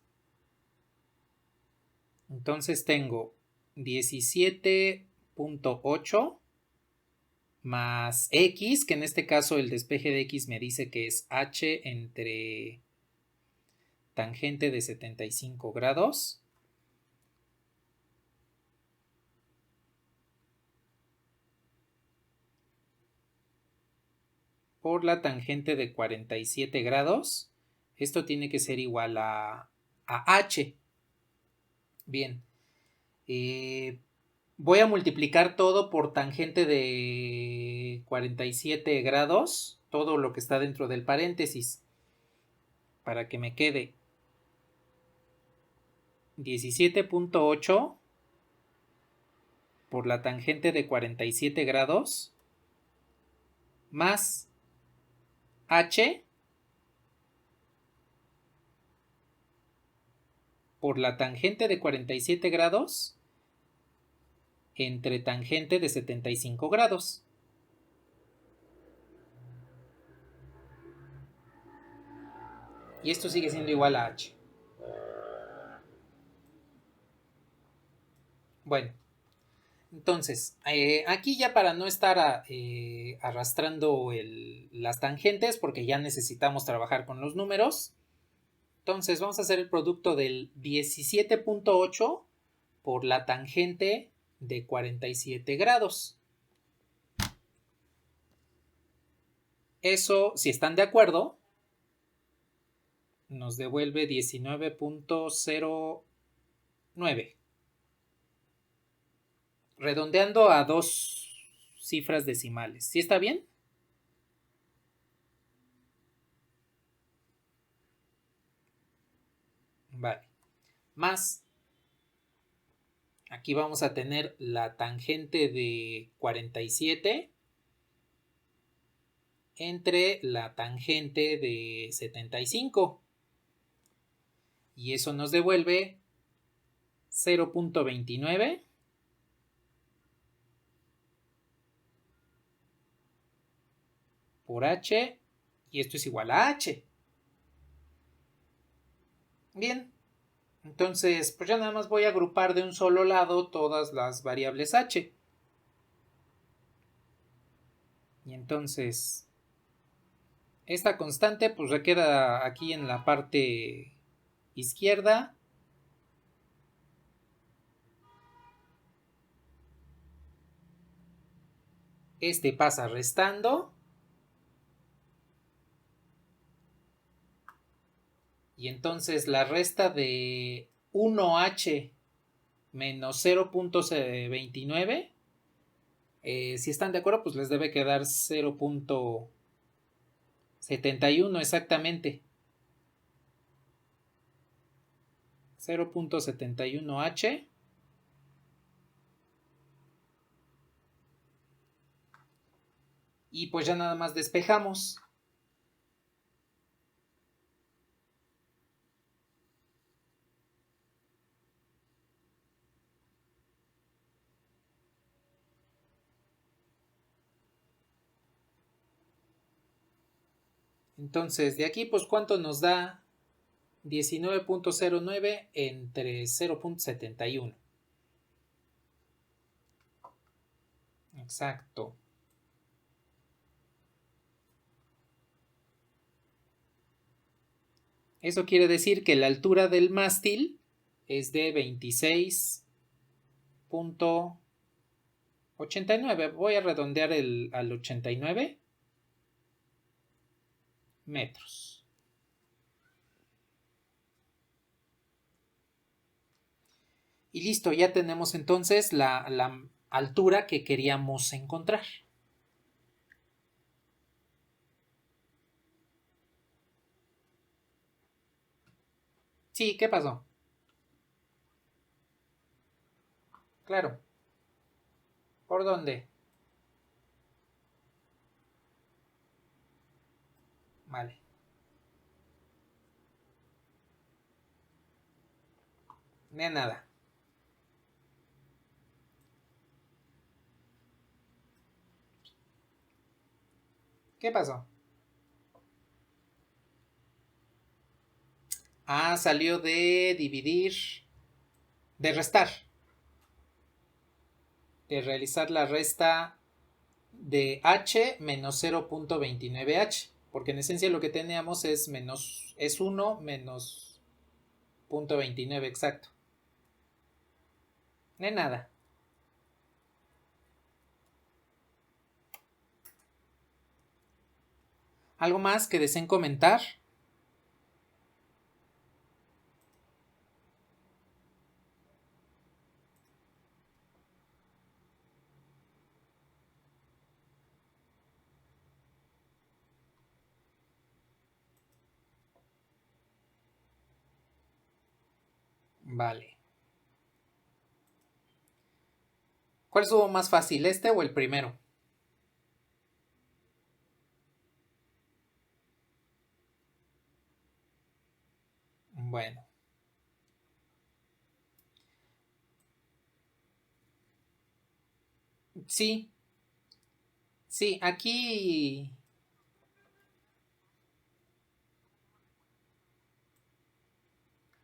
Entonces tengo 17.8 más x, que en este caso el despeje de x me dice que es h entre tangente de 75 grados. Por la tangente de 47 grados. Esto tiene que ser igual a h. Bien. Voy a multiplicar todo por tangente de 47 grados. Todo lo que está dentro del paréntesis. Para que me quede 17.8 por la tangente de 47 grados más h por la tangente de 47 grados entre tangente de 75 grados. Y esto sigue siendo igual a h. Bueno, entonces, aquí ya para no estar arrastrando las tangentes, porque ya necesitamos trabajar con los números, entonces vamos a hacer el producto del 17.8 por la tangente de 47 grados. Eso, si están de acuerdo, nos devuelve 19.09. Redondeando a dos cifras decimales. ¿Sí está bien? Vale. Más. Aquí vamos a tener la tangente de 47 entre la tangente de 75. Y eso nos devuelve 0.29 por h, y esto es igual a h. Bien, entonces pues ya nada más voy a agrupar de un solo lado todas las variables h. Y entonces esta constante pues se queda aquí en la parte izquierda. Este pasa restando. Y entonces la resta de 1h menos 0.29. Si están de acuerdo, pues les debe quedar 0.71 exactamente. 0.71H. Y pues ya nada más despejamos. Entonces, de aquí, pues, ¿cuánto nos da 19.09 entre 0.71? Exacto. Eso quiere decir que la altura del mástil es de 26.89. Voy a redondear al 89 metros. Y listo, ya tenemos entonces la altura que queríamos encontrar. Sí, ¿qué pasó? Claro. ¿Por dónde? Vale. De nada. ¿Qué pasó? Ah, salió de dividir, de restar, de realizar la resta de h menos 0.29h, porque en esencia lo que teníamos es 1 menos 0.29 exacto. De nada. ¿Algo más que deseen comentar? Vale. ¿Cuál estuvo más fácil, este o el primero? Bueno. Sí, sí, aquí...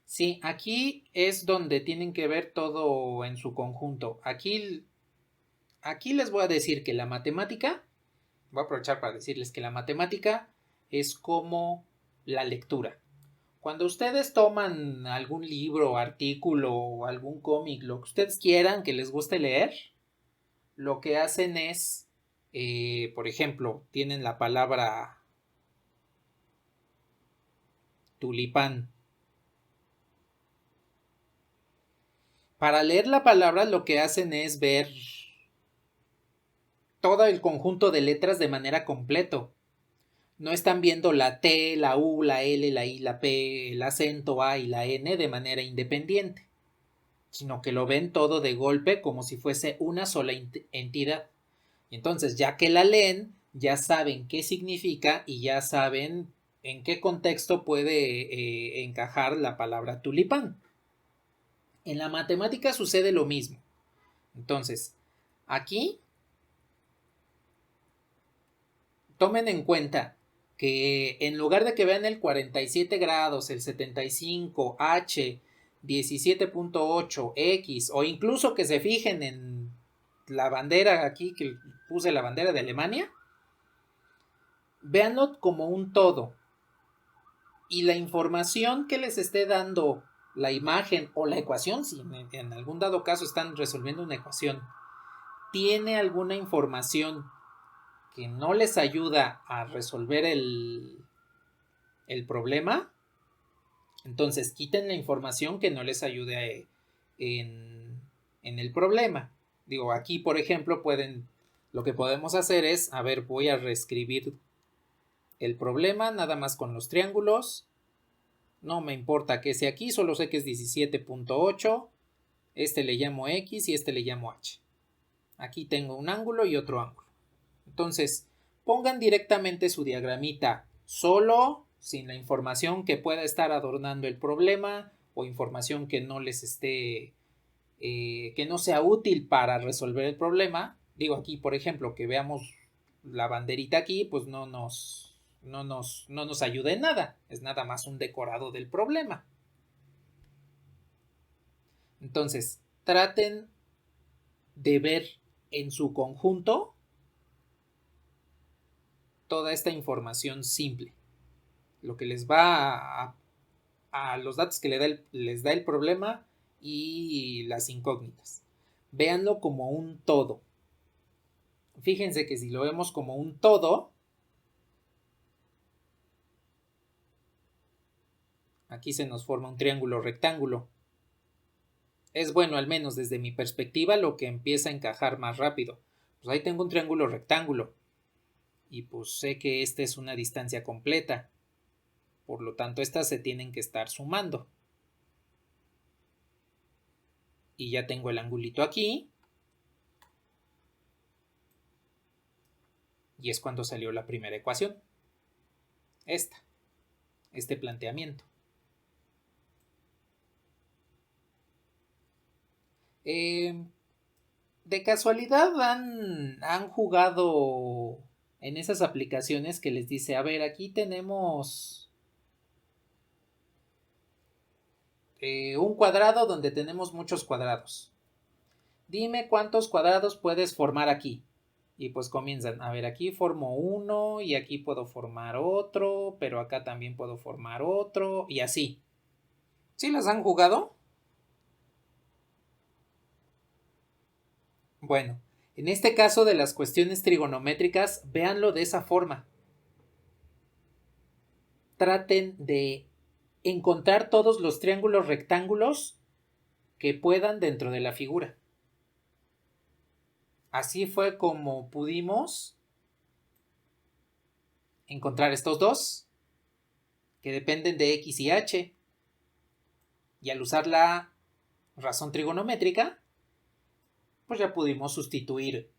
Sí, aquí es donde tienen que ver todo en su conjunto. Aquí les voy a decir que la matemática, voy a aprovechar para decirles que la matemática es como la lectura. Cuando ustedes toman algún libro, artículo o algún cómic, lo que ustedes quieran que les guste leer, lo que hacen es, por ejemplo, tienen la palabra tulipán. Para leer la palabra lo que hacen es ver todo el conjunto de letras de manera completo. No están viendo la T, la U, la L, la I, la P, el acento A y la N de manera independiente, sino que lo ven todo de golpe como si fuese una sola entidad. Entonces, ya que la leen, ya saben qué significa y ya saben en qué contexto puede encajar la palabra tulipán. En la matemática sucede lo mismo. Entonces, aquí tomen en cuenta que en lugar de que vean el 47 grados, el 75, H, 17.8, X, o incluso que se fijen en la bandera aquí, que puse la bandera de Alemania, véanlo como un todo. Y la información que les esté dando la imagen o la ecuación, si en algún dado caso están resolviendo una ecuación, tiene alguna información que no les ayuda a resolver el problema, entonces quiten la información que no les ayude en el problema. Digo, aquí por ejemplo lo que podemos hacer es, a ver, voy a reescribir el problema nada más con los triángulos. No me importa que sea aquí, solo sé que es 17.8. Este le llamo X y este le llamo H. Aquí tengo un ángulo y otro ángulo. Entonces, pongan directamente su diagramita solo, sin la información que pueda estar adornando el problema o información que no les esté, que no sea útil para resolver el problema. Digo aquí, por ejemplo, que veamos la banderita aquí, pues no nos ayuda en nada. Es nada más un decorado del problema. Entonces, traten de ver en su conjunto toda esta información simple. Lo que les va a los datos que les da el problema y las incógnitas. Véanlo como un todo. Fíjense que si lo vemos como un todo, aquí se nos forma un triángulo rectángulo. Es bueno, al menos desde mi perspectiva, lo que empieza a encajar más rápido. Pues ahí tengo un triángulo rectángulo. Y pues sé que esta es una distancia completa. Por lo tanto, estas se tienen que estar sumando. Y ya tengo el angulito aquí. Y es cuando salió la primera ecuación. Este planteamiento. De casualidad han jugado en esas aplicaciones que les dice, a ver, aquí tenemos un cuadrado donde tenemos muchos cuadrados. Dime cuántos cuadrados puedes formar aquí. Y pues comienzan, a ver, aquí formo uno y aquí puedo formar otro, pero acá también puedo formar otro y así. ¿Sí las han jugado? Bueno, en este caso de las cuestiones trigonométricas, véanlo de esa forma. Traten de encontrar todos los triángulos rectángulos que puedan dentro de la figura. Así fue como pudimos encontrar estos dos que dependen de X y H. Y al usar la razón trigonométrica, pues ya pudimos sustituir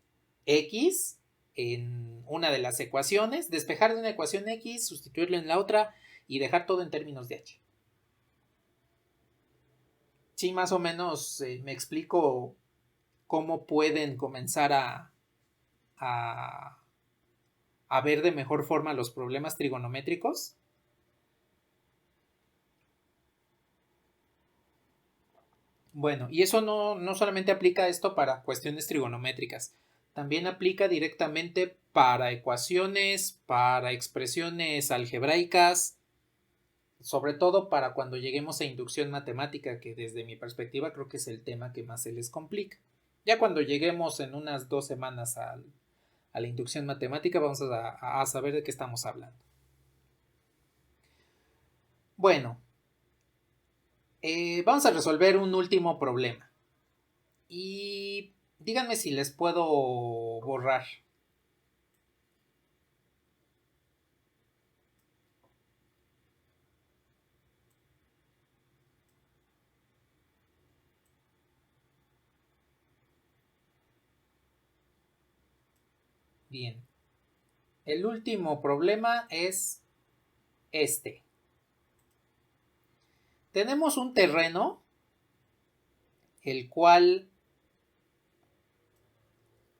X en una de las ecuaciones, despejar de una ecuación X, sustituirlo en la otra y dejar todo en términos de H. Sí, más o menos me explico cómo pueden comenzar a ver de mejor forma los problemas trigonométricos. Bueno, y eso no solamente aplica esto para cuestiones trigonométricas, también aplica directamente para ecuaciones, para expresiones algebraicas, sobre todo para cuando lleguemos a inducción matemática, que desde mi perspectiva creo que es el tema que más se les complica. Ya cuando lleguemos en unas 2 semanas a la inducción matemática vamos a saber de qué estamos hablando. Bueno, vamos a resolver un último problema. Y díganme si les puedo borrar. Bien. El último problema es este. Tenemos un terreno, el cual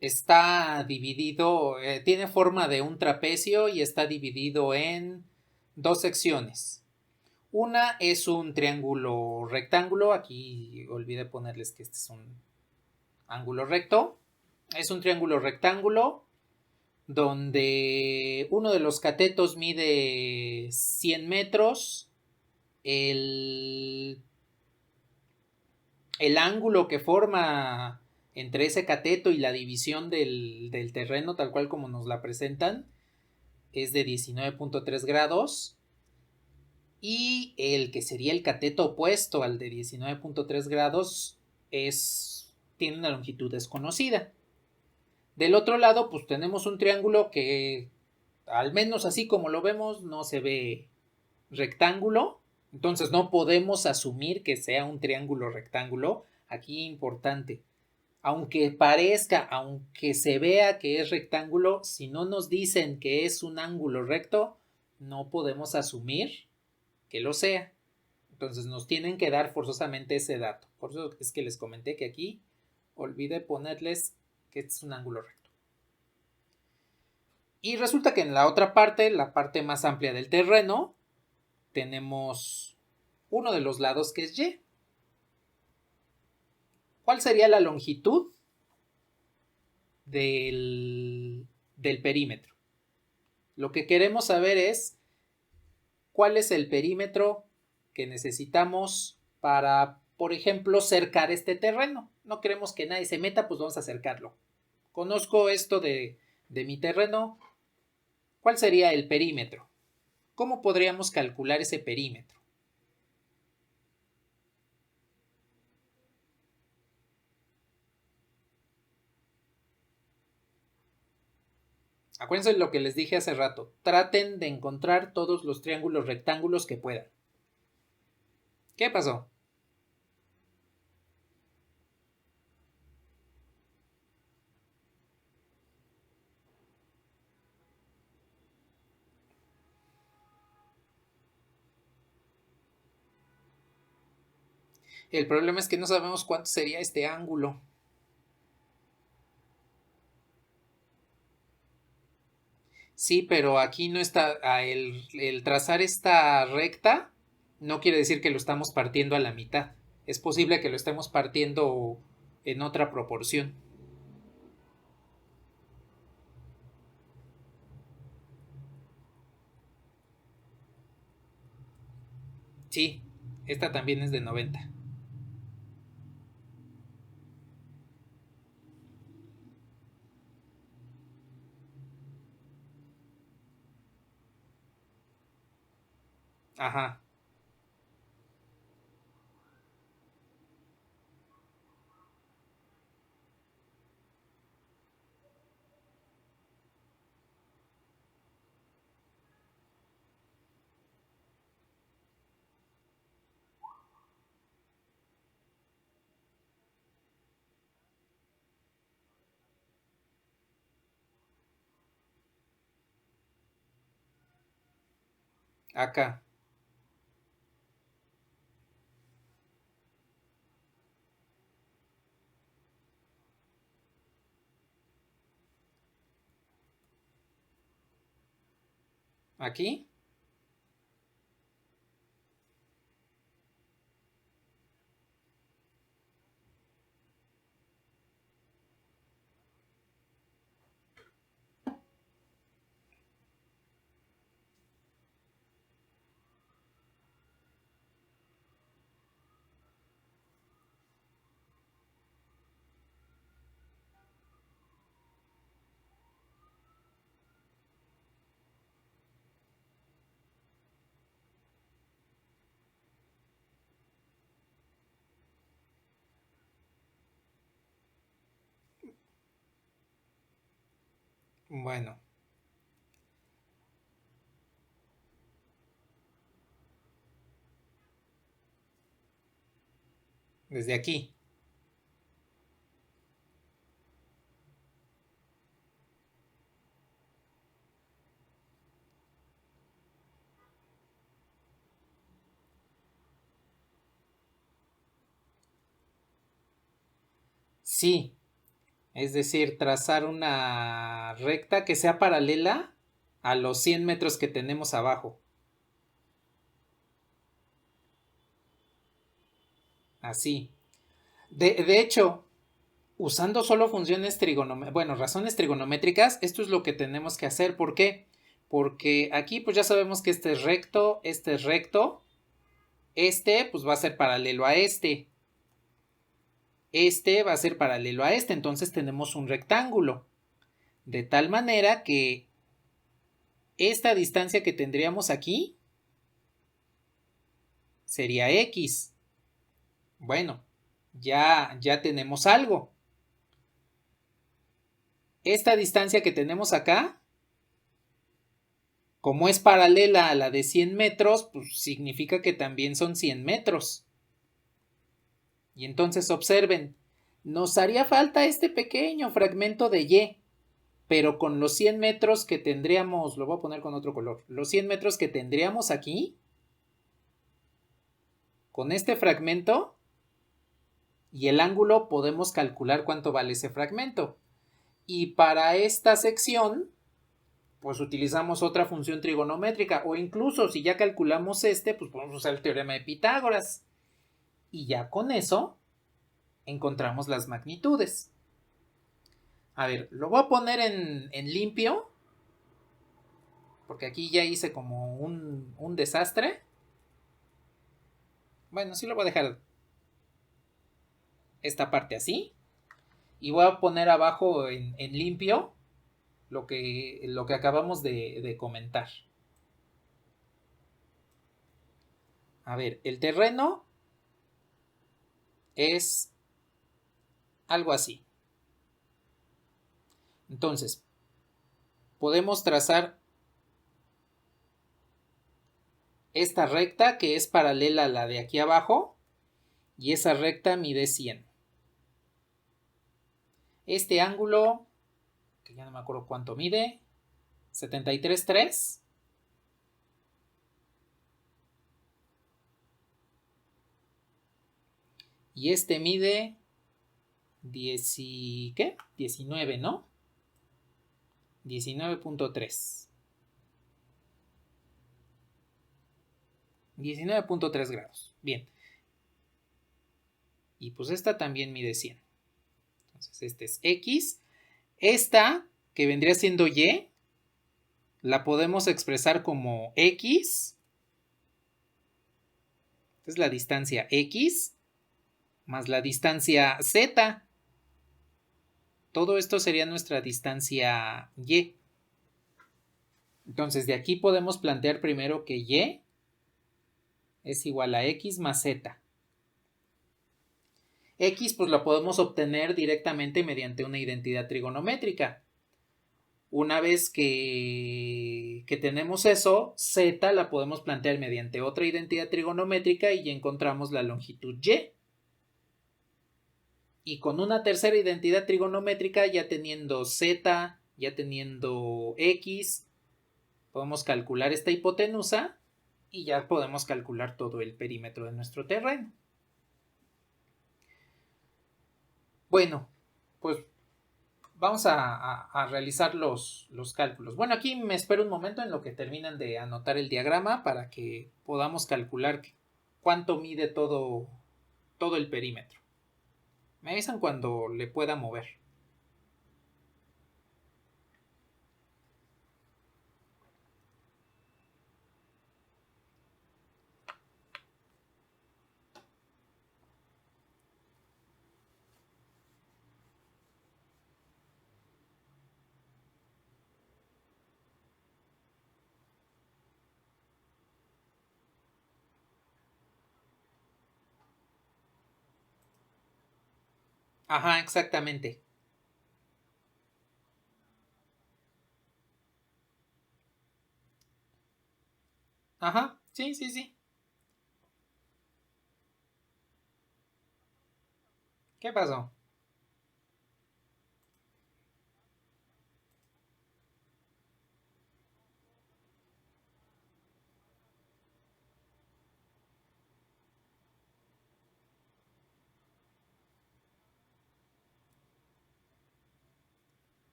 está dividido, tiene forma de un trapecio y está dividido en dos secciones. Una es un triángulo rectángulo, aquí olvidé ponerles que este es un ángulo recto. Es un triángulo rectángulo donde uno de los catetos mide 100 metros, el ángulo que forma entre ese cateto y la división del terreno, tal cual como nos la presentan, es de 19.3 grados. Y el que sería el cateto opuesto al de 19.3 grados es tiene una longitud desconocida. Del otro lado, pues tenemos un triángulo que, al menos así como lo vemos, no se ve rectángulo. Entonces no podemos asumir que sea un triángulo rectángulo. Aquí importante. Aunque parezca, aunque se vea que es rectángulo, si no nos dicen que es un ángulo recto, no podemos asumir que lo sea. Entonces nos tienen que dar forzosamente ese dato. Por eso es que les comenté que aquí olvidé ponerles que este es un ángulo recto. Y resulta que en la otra parte, la parte más amplia del terreno, tenemos uno de los lados que es Y. ¿Cuál sería la longitud del perímetro? Lo que queremos saber es cuál es el perímetro que necesitamos para, por ejemplo, cercar este terreno. No queremos que nadie se meta, pues vamos a cercarlo. Conozco esto de mi terreno. ¿Cuál sería el perímetro? ¿Cómo podríamos calcular ese perímetro? Acuérdense de lo que les dije hace rato. Traten de encontrar todos los triángulos rectángulos que puedan. ¿Qué pasó? El problema es que no sabemos cuánto sería este ángulo. Sí, pero aquí no está. El trazar esta recta no quiere decir que lo estamos partiendo a la mitad. Es posible que lo estemos partiendo en otra proporción. Sí, esta también es de 90. Ajá, acá, aquí. Bueno, desde aquí. Sí, es decir, trazar una recta que sea paralela a los 100 metros que tenemos abajo. Así. De hecho, usando solo funciones trigonométricas, bueno, razones trigonométricas, esto es lo que tenemos que hacer. ¿Por qué? Porque aquí pues ya sabemos que este es recto, este pues va a ser paralelo a este va a ser paralelo a este, entonces tenemos un rectángulo. De tal manera que esta distancia que tendríamos aquí sería X. Bueno, ya tenemos algo. Esta distancia que tenemos acá, como es paralela a la de 100 metros, pues significa que también son 100 metros. Y entonces observen, nos haría falta este pequeño fragmento de Y, pero con los 100 metros que tendríamos, lo voy a poner con otro color, los 100 metros que tendríamos aquí, con este fragmento y el ángulo podemos calcular cuánto vale ese fragmento. Y para esta sección, pues utilizamos otra función trigonométrica, o incluso si ya calculamos pues podemos usar el teorema de Pitágoras. Y ya con eso encontramos las magnitudes. A ver, lo voy a poner en limpio, porque aquí ya hice como un desastre. Bueno, sí lo voy a dejar esta parte así. Y voy a poner abajo en limpio lo que acabamos de comentar. A ver, el terreno es algo así. Entonces, podemos trazar esta recta que es paralela a la de aquí abajo y esa recta mide 100. Este ángulo, que ya no me acuerdo cuánto mide, 73,3. Y este mide 19, ¿no? 19.3. 19.3 grados. Bien. Y pues esta también mide 100. Entonces este es X. Esta, que vendría siendo Y, la podemos expresar como X. Esta es la distancia X más la distancia Z. Todo esto sería nuestra distancia Y. Entonces de aquí podemos plantear primero que Y es igual a X más Z. X pues la podemos obtener directamente mediante una identidad trigonométrica. Una vez que tenemos eso, Z la podemos plantear mediante otra identidad trigonométrica y ya encontramos la longitud Y. Y con una tercera identidad trigonométrica, ya teniendo Z, ya teniendo X, podemos calcular esta hipotenusa y ya podemos calcular todo el perímetro de nuestro terreno. Bueno, pues vamos a realizar los cálculos. Bueno, aquí me espero un momento en lo que terminan de anotar el diagrama para que podamos calcular cuánto mide todo el perímetro. Me avisan cuando le pueda mover. Ajá, exactamente. Ajá, sí, sí, sí. ¿Qué pasó?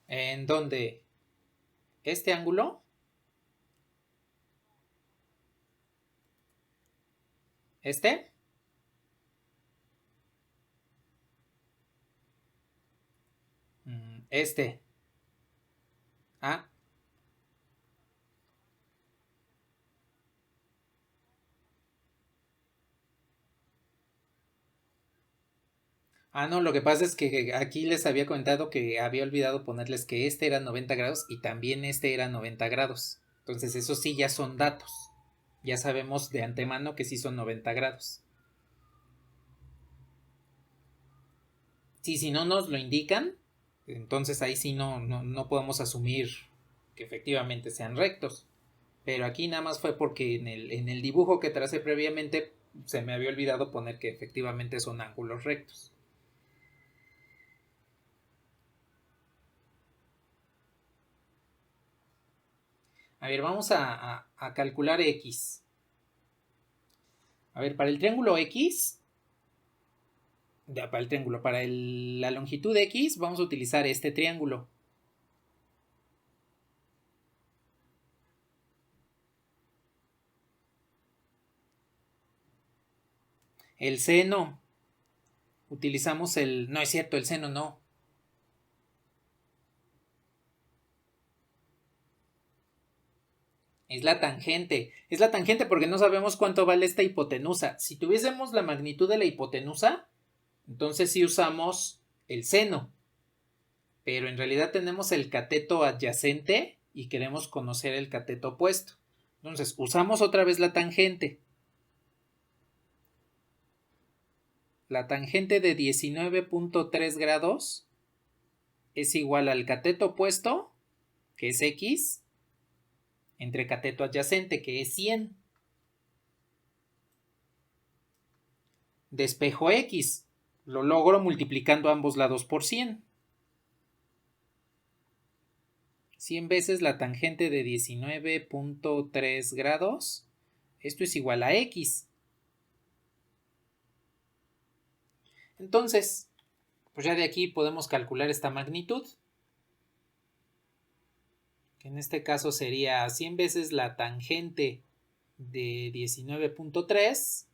¿En dónde? ¿Este ángulo? ¿Este? Este. Ah. Ah, no, lo que pasa es que aquí les había comentado que había olvidado ponerles que este era 90 grados y también este era 90 grados. Entonces, eso sí ya son datos. Ya sabemos de antemano que sí son 90 grados. Sí, si no nos lo indican, entonces ahí sí no podemos asumir que efectivamente sean rectos. Pero aquí nada más fue porque en el dibujo que tracé previamente se me había olvidado poner que efectivamente son ángulos rectos. A ver, vamos a calcular X. A ver, para el triángulo X, para el triángulo, para la longitud X, vamos a utilizar este triángulo. El seno, utilizamos el... No es cierto, el seno no. Es la tangente. Es la tangente porque no sabemos cuánto vale esta hipotenusa. Si tuviésemos la magnitud de la hipotenusa, entonces sí usamos el seno. Pero en realidad tenemos el cateto adyacente y queremos conocer el cateto opuesto. Entonces usamos otra vez la tangente. La tangente de 19.3 grados es igual al cateto opuesto, que es X, entre cateto adyacente, que es 100. Despejo X. Lo logro multiplicando ambos lados por 100. 100 veces la tangente de 19.3 grados. Esto es igual a X. Entonces, pues ya de aquí podemos calcular esta magnitud. Que en este caso sería 100 veces la tangente de 19.3.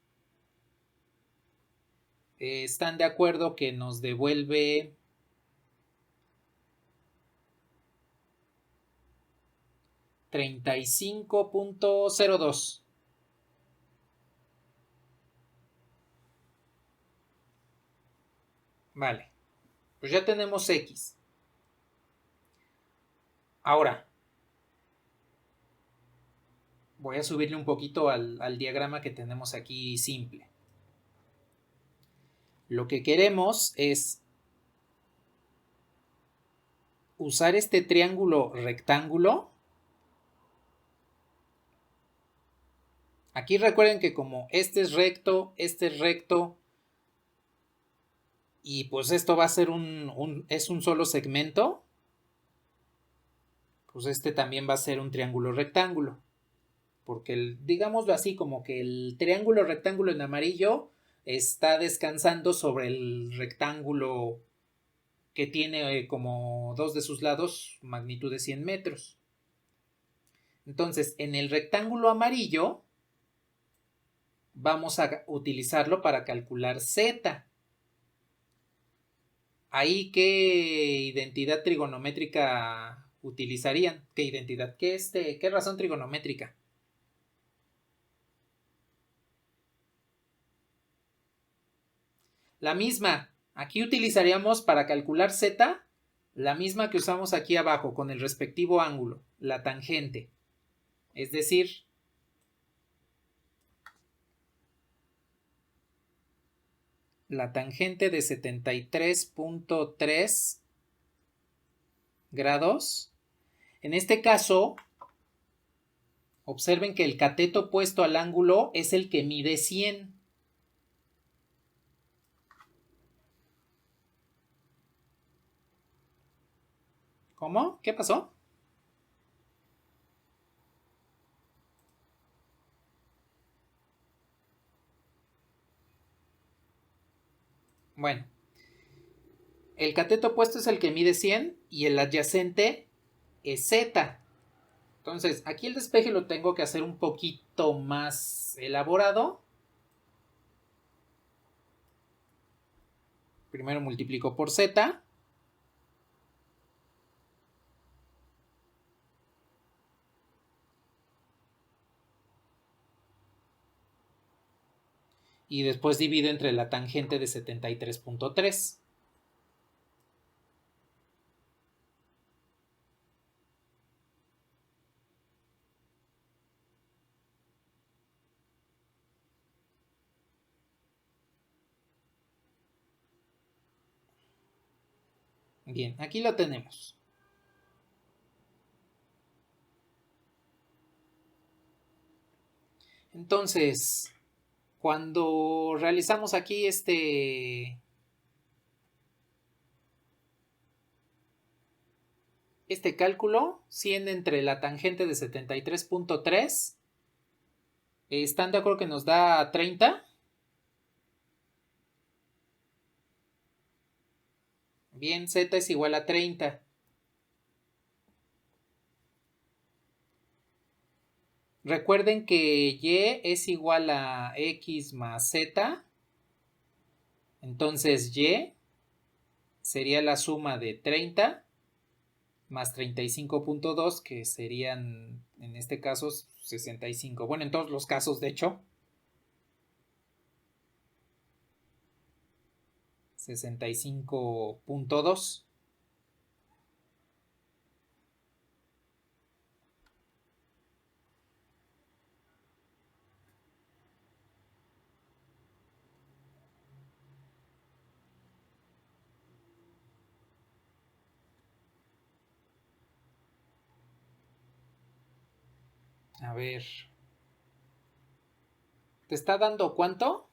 ¿Están de acuerdo que nos devuelve 35.02? Vale, pues ya tenemos X. Ahora, voy a subirle un poquito al diagrama que tenemos aquí simple. Lo que queremos es usar este triángulo rectángulo. Aquí recuerden que como este es recto y pues esto va a ser es un solo segmento, pues este también va a ser un triángulo rectángulo. Porque digámoslo así, como que el triángulo rectángulo en amarillo está descansando sobre el rectángulo que tiene como dos de sus lados magnitud de 100 metros. Entonces, en el rectángulo amarillo vamos a utilizarlo para calcular Z. Ahí, ¿qué identidad trigonométrica utilizarían? ¿Qué identidad? ¿Qué razón trigonométrica? La misma. Aquí utilizaríamos para calcular Z la misma que usamos aquí abajo con el respectivo ángulo, la tangente. Es decir, la tangente de 73.3 grados. En este caso, observen que el cateto opuesto al ángulo es el que mide 100. ¿Cómo? ¿Qué pasó? Bueno, el cateto opuesto es el que mide 100 y el adyacente es Z. Entonces, aquí el despeje lo tengo que hacer un poquito más elaborado. Primero multiplico por Z. Y después divido entre la tangente de 73.3. Bien, aquí lo tenemos. Entonces, cuando realizamos aquí este cálculo, 100 entre la tangente de 73.3, ¿están de acuerdo que nos da 30? Bien, z es igual a 30. Recuerden que y es igual a x más z. Entonces y sería la suma de 30 más 35.2, que serían en este caso 65. Bueno, en todos los casos, de hecho. 65.2. A ver. ¿Te está dando cuánto?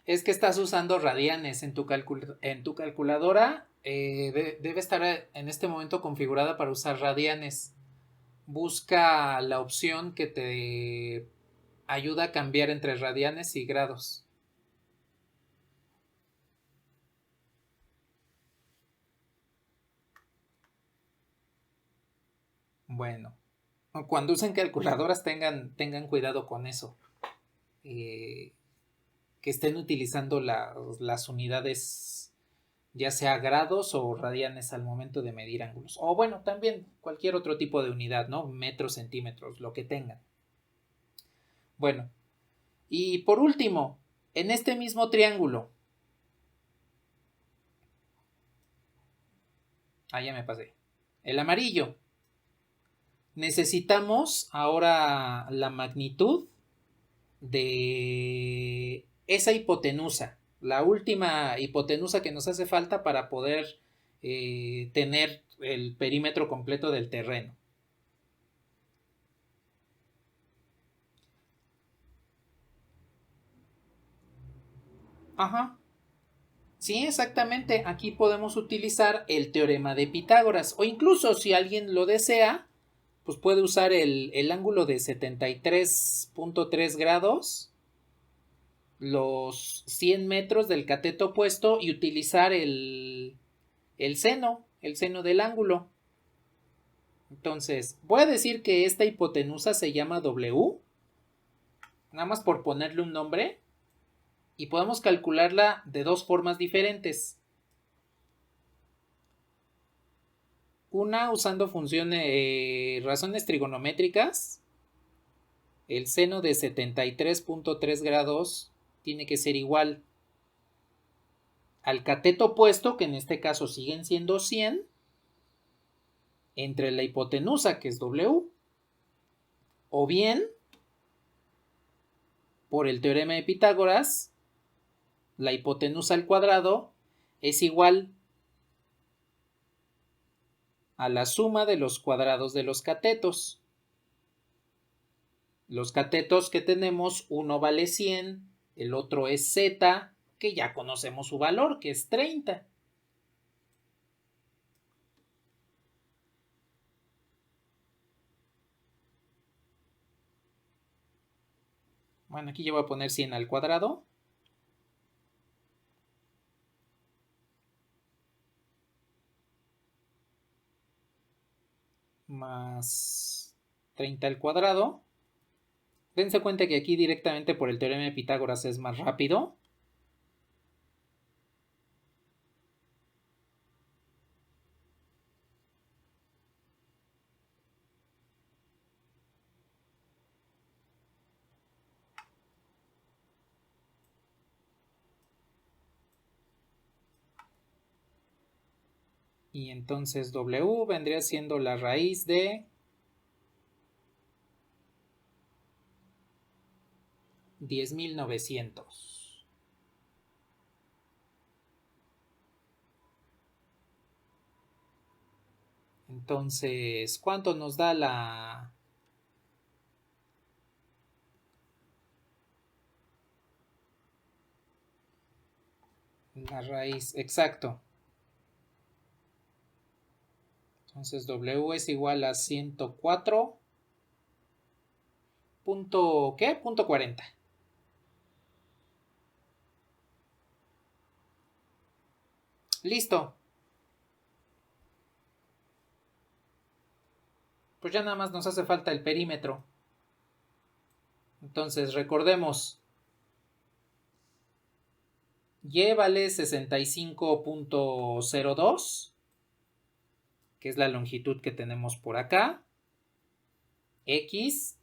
Es que estás usando radianes en tu calculadora. Debe estar en este momento configurada para usar radianes. Busca la opción que te ayuda a cambiar entre radianes y grados. Bueno, cuando usen calculadoras tengan cuidado con eso. Que estén utilizando las unidades, ya sea grados o radianes al momento de medir ángulos. O bueno, también cualquier otro tipo de unidad, ¿no? Metros, centímetros, lo que tengan. Bueno, y por último, en este mismo triángulo. Ya me pasé. El amarillo. Necesitamos ahora la magnitud de esa hipotenusa. La última hipotenusa que nos hace falta para poder tener el perímetro completo del terreno. Ajá. Sí, exactamente. Aquí podemos utilizar el teorema de Pitágoras. O incluso si alguien lo desea, pues puede usar el ángulo de 73.3 grados, los 100 metros del cateto opuesto y utilizar el seno del ángulo. Entonces, voy a decir que esta hipotenusa se llama W, nada más por ponerle un nombre, y podemos calcularla de dos formas diferentes. Una usando funciones, razones trigonométricas. El seno de 73.3 grados tiene que ser igual al cateto opuesto, que en este caso siguen siendo 100, entre la hipotenusa, que es W, o bien, por el teorema de Pitágoras, la hipotenusa al cuadrado es igual a la suma de los cuadrados de los catetos. Los catetos que tenemos, uno vale 100, el otro es z, que ya conocemos su valor, que es 30. Bueno, aquí yo voy a poner 100 al cuadrado. Más 30 al cuadrado. Dense cuenta que aquí directamente por el teorema de Pitágoras es más rápido. Y entonces W vendría siendo la raíz de 10.900. Entonces, ¿cuánto nos da la raíz? Exacto. Entonces, W es igual a 104. ¿Qué? Punto 40. Listo. Pues ya nada más nos hace falta el perímetro. Entonces, recordemos. Y vale 65.02, que es la longitud que tenemos por acá. X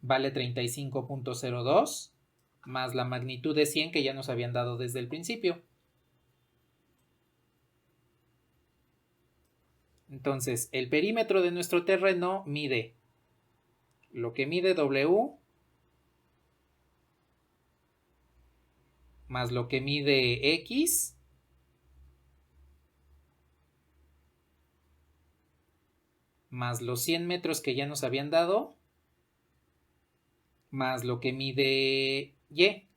vale 35.02, más la magnitud de 100 que ya nos habían dado desde el principio. Entonces, el perímetro de nuestro terreno mide lo que mide W más lo que mide X más los 100 metros que ya nos habían dado más lo que mide Y.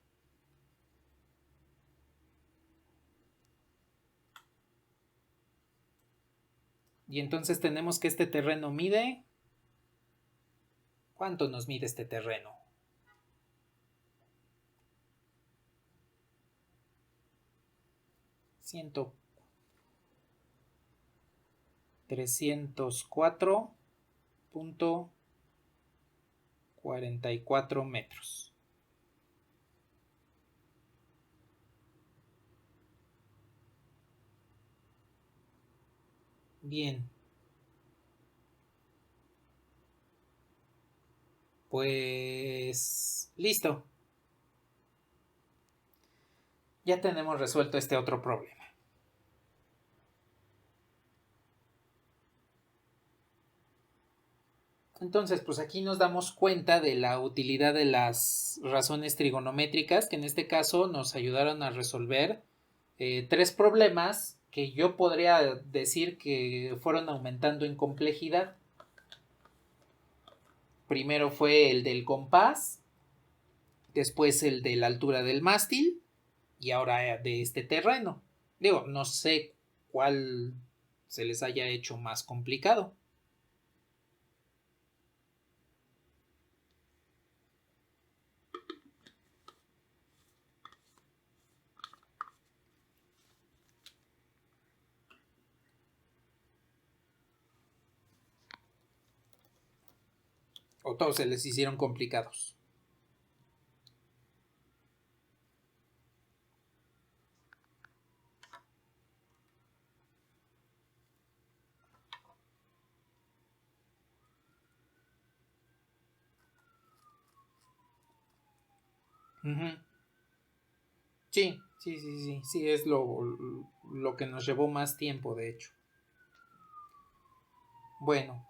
Y entonces tenemos que este terreno mide... ¿Cuánto nos mide este terreno? 304.44 metros. Bien. Pues listo. Ya tenemos resuelto este otro problema. Entonces, pues aquí nos damos cuenta de la utilidad de las razones trigonométricas, que en este caso nos ayudaron a resolver 3 problemas que yo podría decir que fueron aumentando en complejidad. Primero fue el del compás, después el de la altura del mástil y ahora de este terreno. Digo, no sé cuál se les haya hecho más complicado. O todos se les hicieron complicados. Uh-huh. Sí, es lo que nos llevó más tiempo, de hecho. Bueno.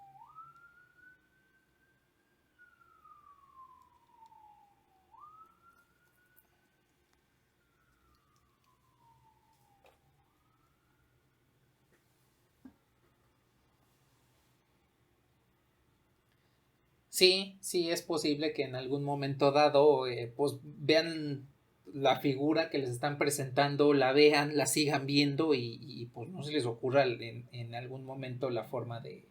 Sí, es posible que en algún momento dado pues vean la figura que les están presentando, la vean, la sigan viendo y pues no se les ocurra en algún momento la forma de,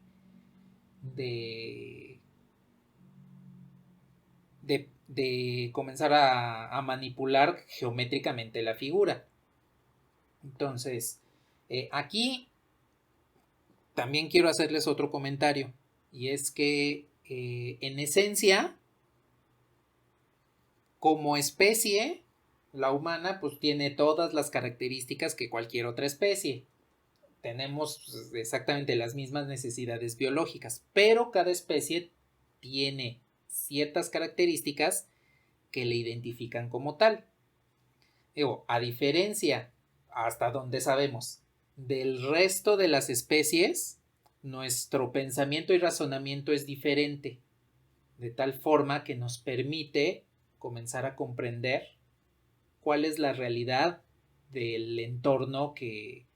de comenzar a manipular geométricamente la figura. Entonces, aquí también quiero hacerles otro comentario y es que en esencia, como especie, la humana pues tiene todas las características que cualquier otra especie. Tenemos pues, exactamente las mismas necesidades biológicas, pero cada especie tiene ciertas características que le identifican como tal. Digo, a diferencia, hasta donde sabemos, del resto de las especies, nuestro pensamiento y razonamiento es diferente, de tal forma que nos permite comenzar a comprender cuál es la realidad del entorno que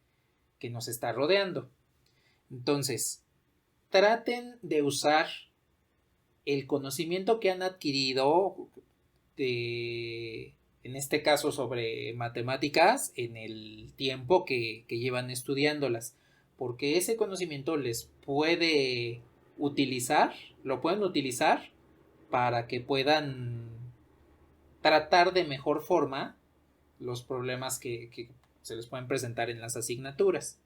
nos está rodeando. Entonces, traten de usar el conocimiento que han adquirido en este caso sobre matemáticas, en el tiempo que llevan estudiándolas, porque ese conocimiento les puede utilizar, lo pueden utilizar para que puedan tratar de mejor forma los problemas que se les pueden presentar en las asignaturas.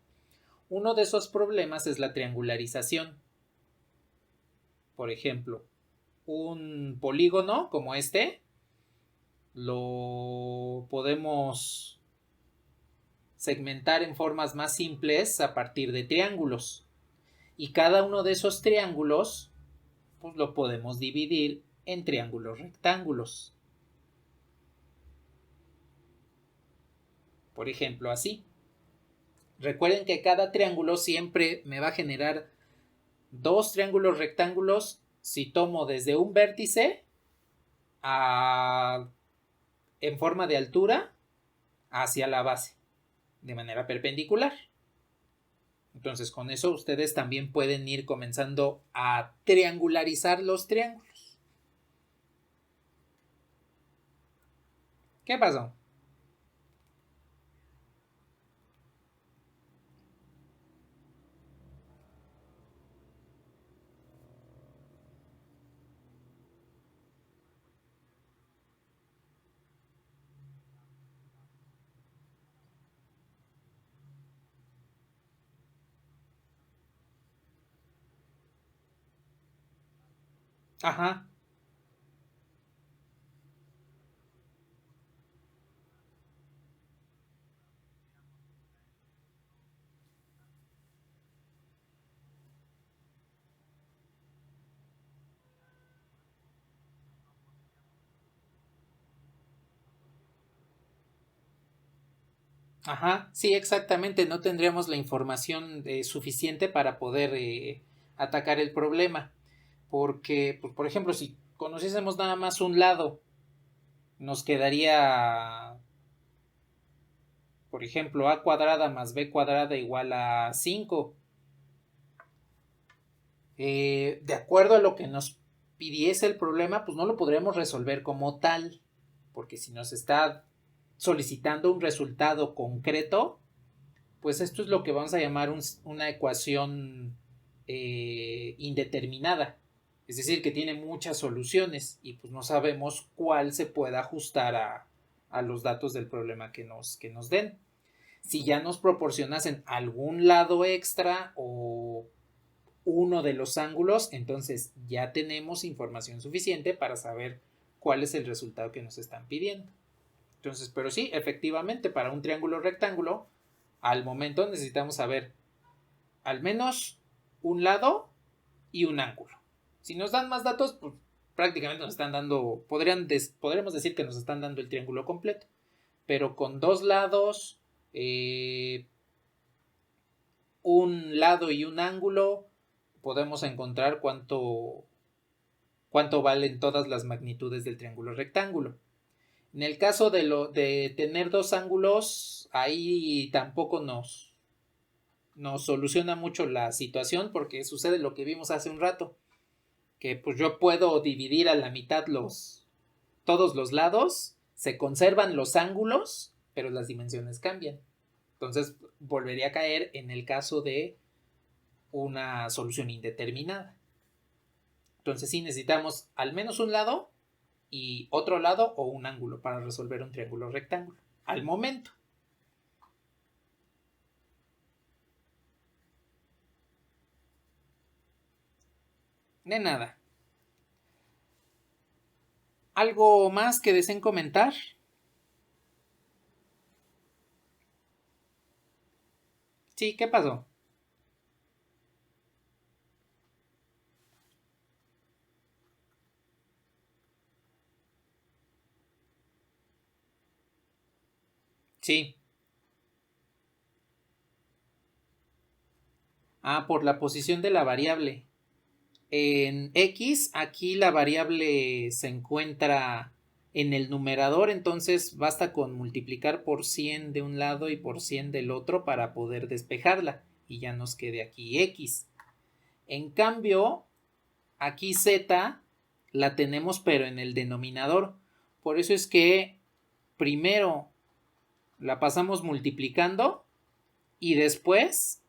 Uno de esos problemas es la triangularización. Por ejemplo, un polígono como este lo podemos segmentar en formas más simples a partir de triángulos. Y cada uno de esos triángulos pues lo podemos dividir en triángulos rectángulos. Por ejemplo, así. Recuerden que cada triángulo siempre me va a generar dos triángulos rectángulos si tomo desde un vértice en forma de altura hacia la base, de manera perpendicular. Entonces con eso ustedes también pueden ir comenzando a triangularizar los triángulos. ¿Qué pasó? Ajá. Ajá, sí, exactamente, no tendríamos la información suficiente para poder atacar el problema, porque, pues, por ejemplo, si conociésemos nada más un lado, nos quedaría, por ejemplo, a cuadrada más b cuadrada igual a 5. De acuerdo a lo que nos pidiese el problema, pues no lo podríamos resolver como tal, porque si nos está solicitando un resultado concreto, pues esto es lo que vamos a llamar una ecuación indeterminada. Es decir, que tiene muchas soluciones y pues no sabemos cuál se pueda ajustar a los datos del problema que nos den. Si ya nos proporcionasen algún lado extra o uno de los ángulos, entonces ya tenemos información suficiente para saber cuál es el resultado que nos están pidiendo. Entonces, pero sí, efectivamente, para un triángulo rectángulo, al momento necesitamos saber al menos un lado y un ángulo. Si nos dan más datos, pues prácticamente nos están dando, podríamos decir que nos están dando el triángulo completo, pero con dos lados, un lado y un ángulo, podemos encontrar cuánto valen todas las magnitudes del triángulo rectángulo. En el caso de tener dos ángulos, ahí tampoco nos soluciona mucho la situación porque sucede lo que vimos hace un rato, que pues yo puedo dividir a la mitad todos los lados, se conservan los ángulos, pero las dimensiones cambian. Entonces volvería a caer en el caso de una solución indeterminada. Entonces sí necesitamos al menos un lado y otro lado o un ángulo para resolver un triángulo rectángulo. Al momento. De nada. ¿Algo más que deseen comentar? Sí, ¿qué pasó? Sí. Ah, por la posición de la variable. En X, aquí la variable se encuentra En el numerador entonces basta con multiplicar por 100 de un lado y por 100 del otro para poder despejarla y ya nos quede aquí x. En cambio, aquí z la tenemos pero en el denominador. Por eso es que primero la pasamos multiplicando y después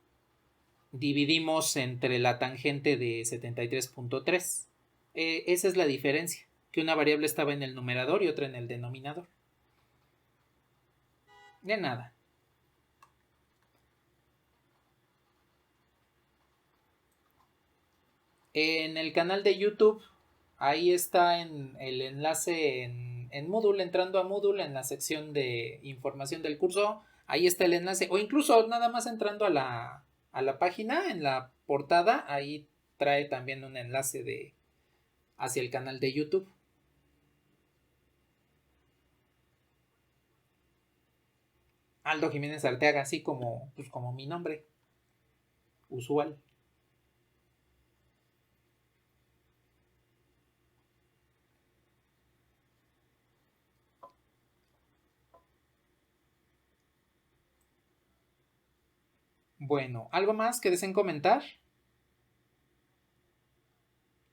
dividimos entre la tangente de 73.3. Esa es la diferencia, que una variable estaba en el numerador y otra en el denominador. De nada. En el canal de YouTube, ahí está en el enlace en Moodle, entrando a Moodle en la sección de información del curso, ahí está el enlace, o incluso nada más entrando a la página, en la portada, ahí trae también un enlace hacia el canal de YouTube. Aldo Jiménez Arteaga, así como, pues como mi nombre usual. Bueno, ¿algo más que deseen comentar?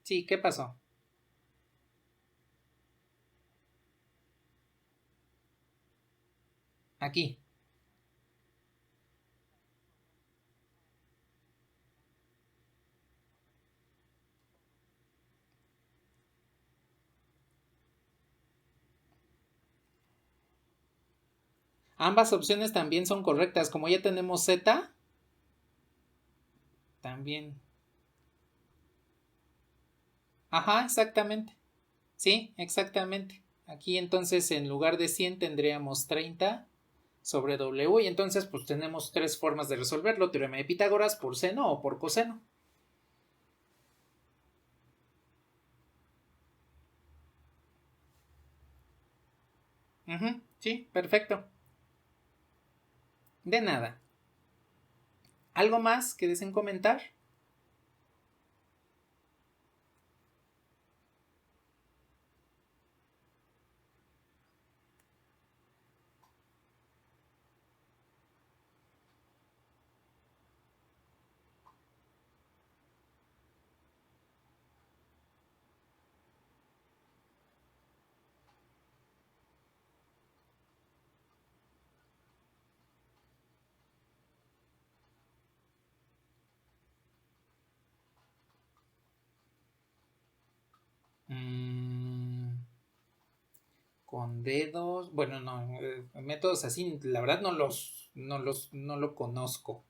Sí, ¿qué pasó? Aquí. Ambas opciones también son correctas. Como ya tenemos Z, también. Ajá, exactamente. Sí, exactamente. Aquí entonces en lugar de 100 tendríamos 30 sobre W y entonces pues tenemos tres formas de resolverlo. Teorema de Pitágoras por seno o por coseno. Sí, perfecto. De nada. ¿Algo más que deseen comentar? Mm, con dedos. Bueno, no. Métodos así, la verdad no lo conozco.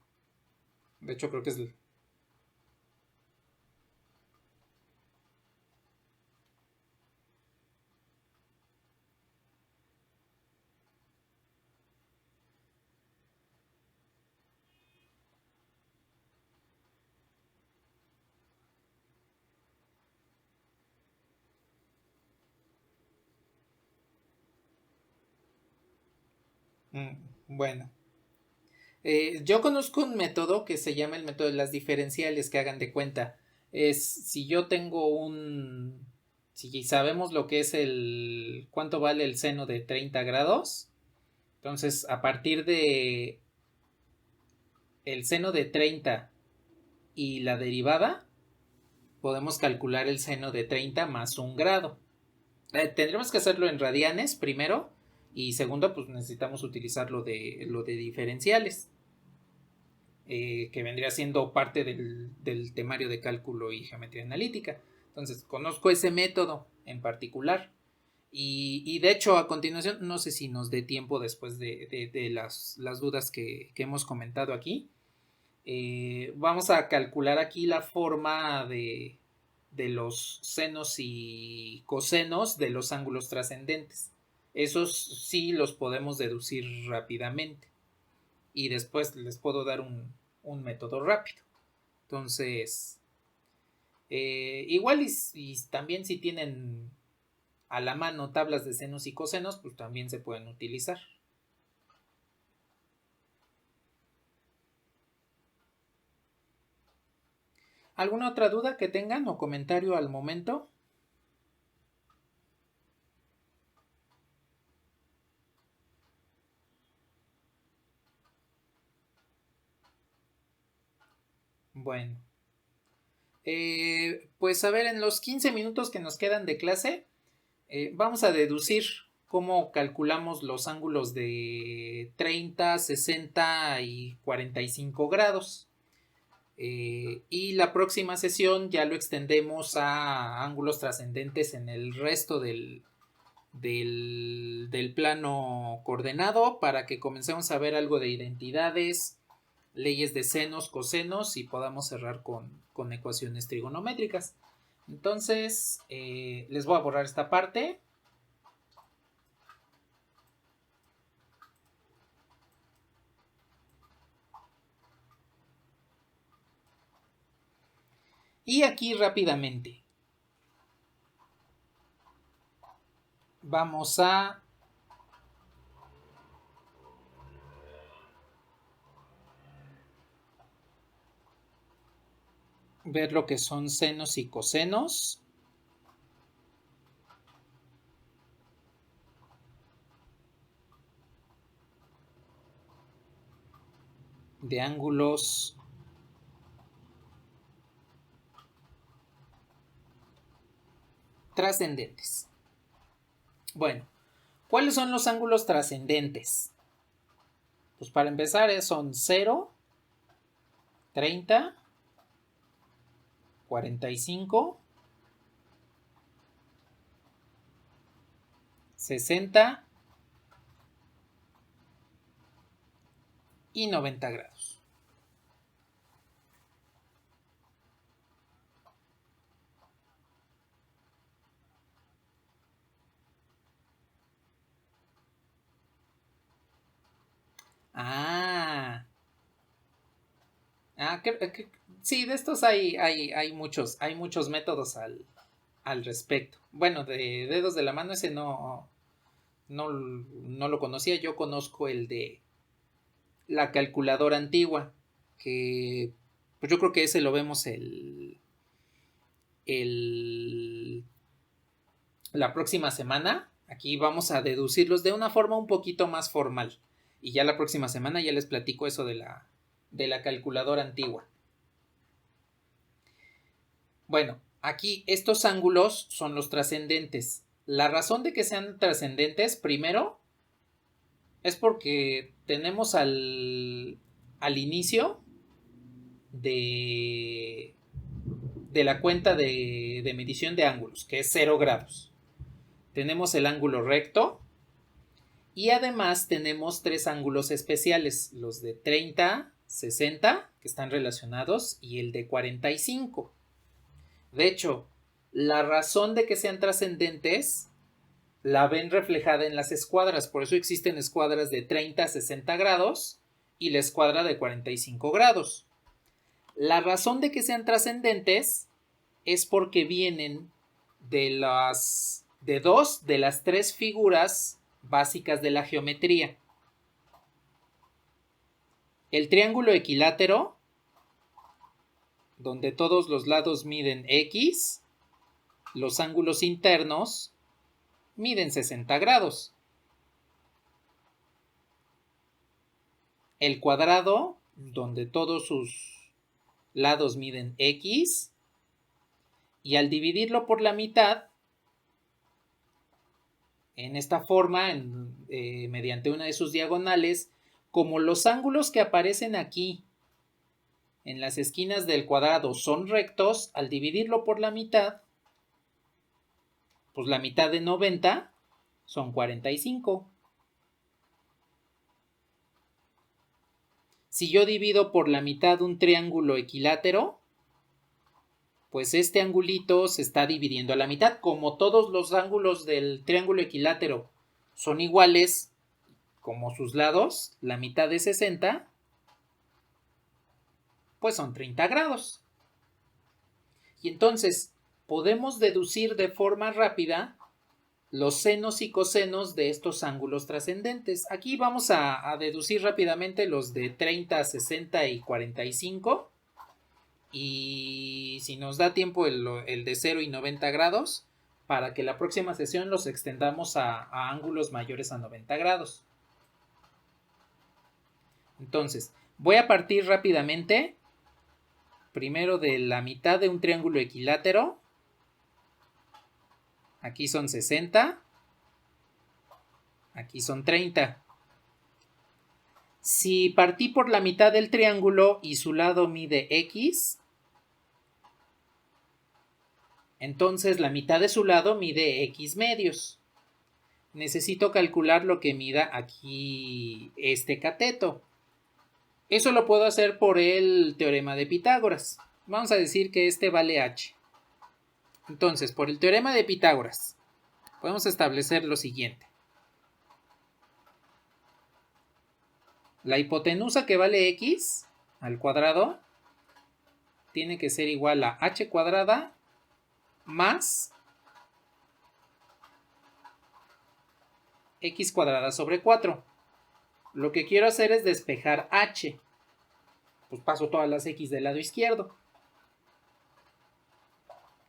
De hecho, creo que es. Bueno. Yo conozco un método que se llama el método de las diferenciales, que hagan de cuenta. Es si yo tengo un. Si sabemos lo que es el. ¿Cuánto vale el seno de 30 grados? Entonces, a partir de el seno de 30 y la derivada, podemos calcular el seno de 30 más un grado. Tendremos que hacerlo en radianes primero. Y segundo, pues necesitamos utilizar lo de diferenciales. Que vendría siendo parte del temario de cálculo y geometría analítica. Entonces, conozco ese método en particular. Y de hecho, a continuación, no sé si nos dé tiempo después de las dudas que hemos comentado aquí. Vamos a calcular aquí la forma de los senos y cosenos de los ángulos trascendentes. Esos sí los podemos deducir rápidamente y después les puedo dar un método rápido. Entonces, igual y también si tienen a la mano tablas de senos y cosenos, pues también se pueden utilizar. ¿Alguna otra duda que tengan o comentario al momento? Bueno. Pues a ver, en los 15 minutos que nos quedan de clase, vamos a deducir cómo calculamos los ángulos de 30, 60 y 45 grados. Y la próxima sesión ya lo extendemos a ángulos trascendentes en el resto del plano coordenado para que comencemos a ver algo de identidades, leyes de senos, cosenos y podamos cerrar con ecuaciones trigonométricas. Entonces, les voy a borrar esta parte. Y aquí rápidamente vamos a ver lo que son senos y cosenos. De ángulos trascendentes. Bueno, ¿cuáles son los ángulos trascendentes? Pues para empezar son 0, 30, 45, 60 y 90 grados. Sí, de estos hay muchos métodos al respecto. Bueno, de dedos de la mano ese no lo conocía. Yo conozco el de la calculadora antigua, que pues yo creo que ese lo vemos la próxima semana. Aquí vamos a deducirlos de una forma un poquito más formal. Y ya la próxima semana ya les platico eso de la calculadora antigua. Bueno, aquí estos ángulos son los trascendentes. La razón de que sean trascendentes, primero, es porque tenemos al inicio de la cuenta de medición de ángulos, que es 0 grados. Tenemos el ángulo recto y además tenemos 3 ángulos especiales, los de 30, 60, que están relacionados, y el de 45. De hecho, la razón de que sean trascendentes la ven reflejada en las escuadras. Por eso existen escuadras de 30 a 60 grados y la escuadra de 45 grados. La razón de que sean trascendentes es porque vienen de dos de las 3 figuras básicas de la geometría. El triángulo equilátero, donde todos los lados miden X, los ángulos internos miden 60 grados. El cuadrado, donde todos sus lados miden X, y al dividirlo por la mitad, en esta forma, mediante una de sus diagonales, como los ángulos que aparecen aquí en las esquinas del cuadrado son rectos, al dividirlo por la mitad, pues la mitad de 90 son 45. Si yo divido por la mitad un triángulo equilátero, pues este angulito se está dividiendo a la mitad. Como todos los ángulos del triángulo equilátero son iguales, como sus lados, la mitad de 60, pues son 30 grados. Y entonces podemos deducir de forma rápida los senos y cosenos de estos ángulos trascendentes. Aquí vamos a deducir rápidamente los de 30, 60 y 45. Y si nos da tiempo el de 0 y 90 grados, para que la próxima sesión los extendamos a ángulos mayores a 90 grados. Entonces, voy a partir rápidamente primero de la mitad de un triángulo equilátero. Aquí son 60. Aquí son 30. Si partí por la mitad del triángulo y su lado mide X, entonces la mitad de su lado mide X medios. Necesito calcular lo que mida aquí este cateto. Eso lo puedo hacer por el teorema de Pitágoras. Vamos a decir que este vale h. Entonces, por el teorema de Pitágoras, podemos establecer lo siguiente. La hipotenusa que vale x al cuadrado tiene que ser igual a h cuadrada más x cuadrada sobre 4. Lo que quiero hacer es despejar h. Pues paso todas las x del lado izquierdo.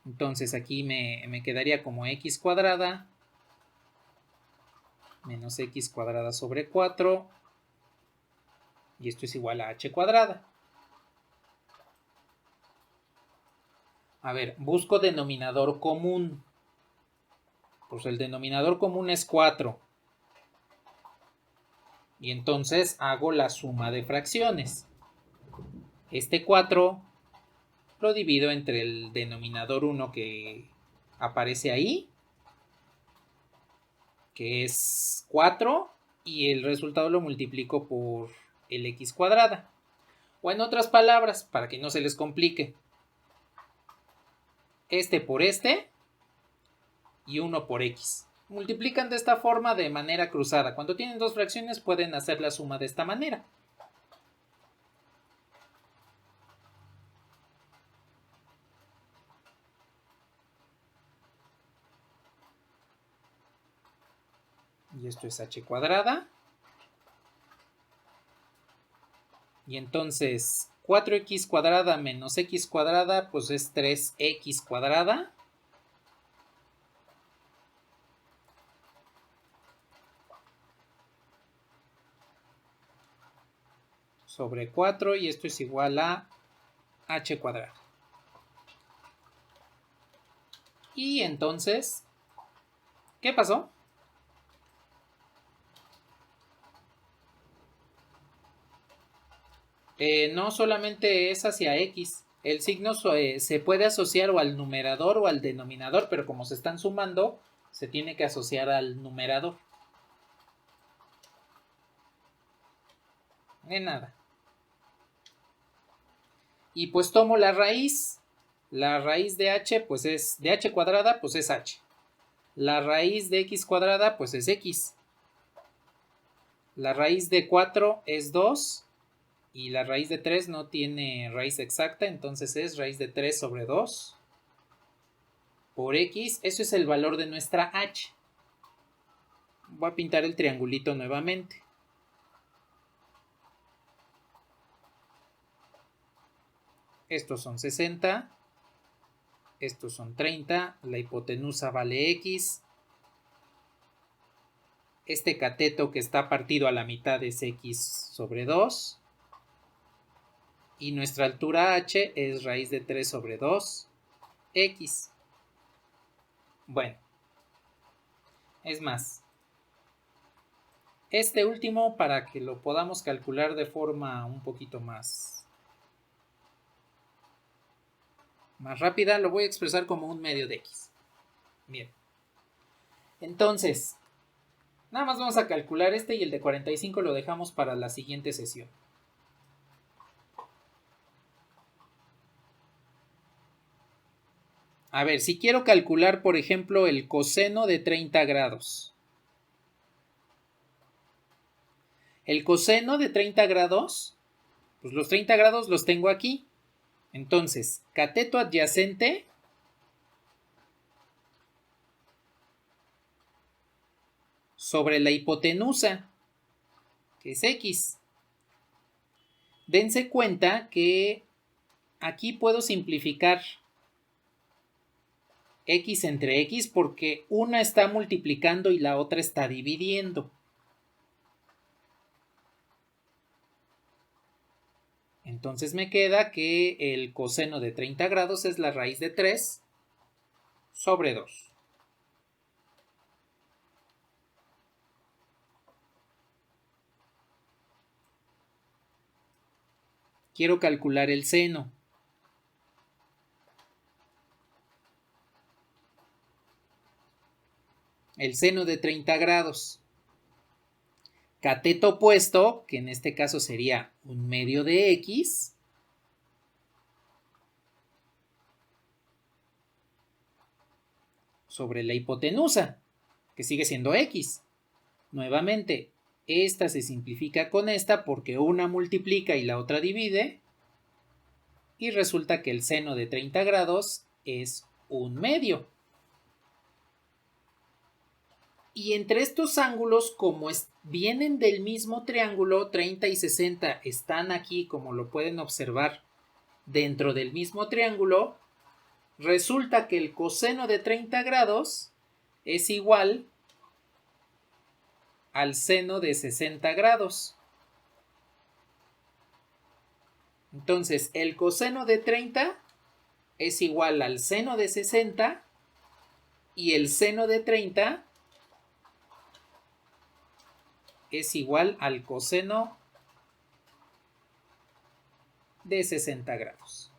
Entonces aquí me quedaría como x cuadrada menos x cuadrada sobre 4. Y esto es igual a h cuadrada. A ver, busco denominador común. Pues el denominador común es 4. Y entonces hago la suma de fracciones. Este 4 lo divido entre el denominador 1 que aparece ahí, que es 4, y el resultado lo multiplico por el x cuadrada. O en otras palabras, para que no se les complique, este por este y 1 por x. Multiplican de esta forma de manera cruzada. Cuando tienen dos fracciones pueden hacer la suma de esta manera. Y esto es h cuadrada. Y entonces 4x cuadrada menos x cuadrada pues es 3x cuadrada. Sobre 4 y esto es igual a h cuadrado. Y entonces, ¿qué pasó? No solamente es hacia x. El signo se puede asociar o al numerador o al denominador, pero como se están sumando, se tiene que asociar al numerador. De nada. Y pues tomo la raíz. La raíz de h, pues es de h cuadrada, pues es h. La raíz de x cuadrada, pues es x. La raíz de 4 es 2. Y la raíz de 3 no tiene raíz exacta, entonces es raíz de 3 sobre 2 por x. Eso es el valor de nuestra h. Voy a pintar el triangulito nuevamente. Estos son 60. Estos son 30. La hipotenusa vale x. Este cateto que está partido a la mitad es x sobre 2. Y nuestra altura h es raíz de 3 sobre 2 x. Bueno, es más, este último, para que lo podamos calcular de forma un poquito más rápida, lo voy a expresar como un medio de x. Bien. Entonces, nada más vamos a calcular este y el de 45 lo dejamos para la siguiente sesión. A ver, si quiero calcular, por ejemplo, el coseno de 30 grados. El coseno de 30 grados, pues los 30 grados los tengo aquí. Entonces, cateto adyacente sobre la hipotenusa, que es x. Dense cuenta que aquí puedo simplificar x entre x porque una está multiplicando y la otra está dividiendo. Entonces me queda que el coseno de 30 grados es la raíz de 3 sobre 2. Quiero calcular el seno. El seno de 30 grados. Cateto opuesto, que en este caso sería 1/2 de x, sobre la hipotenusa, que sigue siendo x. Nuevamente, esta se simplifica con esta porque una multiplica y la otra divide, y resulta que el seno de 30 grados es 1/2. Y entre estos ángulos, como vienen del mismo triángulo, 30 y 60 están aquí, como lo pueden observar, dentro del mismo triángulo, resulta que el coseno de 30 grados es igual al seno de 60 grados. Entonces, el coseno de 30 es igual al seno de 60 y el seno de 30 es igual al coseno de 60 grados.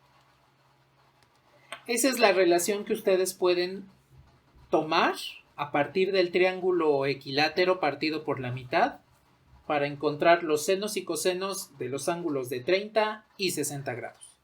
Esa es la relación que ustedes pueden tomar a partir del triángulo equilátero partido por la mitad para encontrar los senos y cosenos de los ángulos de 30 y 60 grados.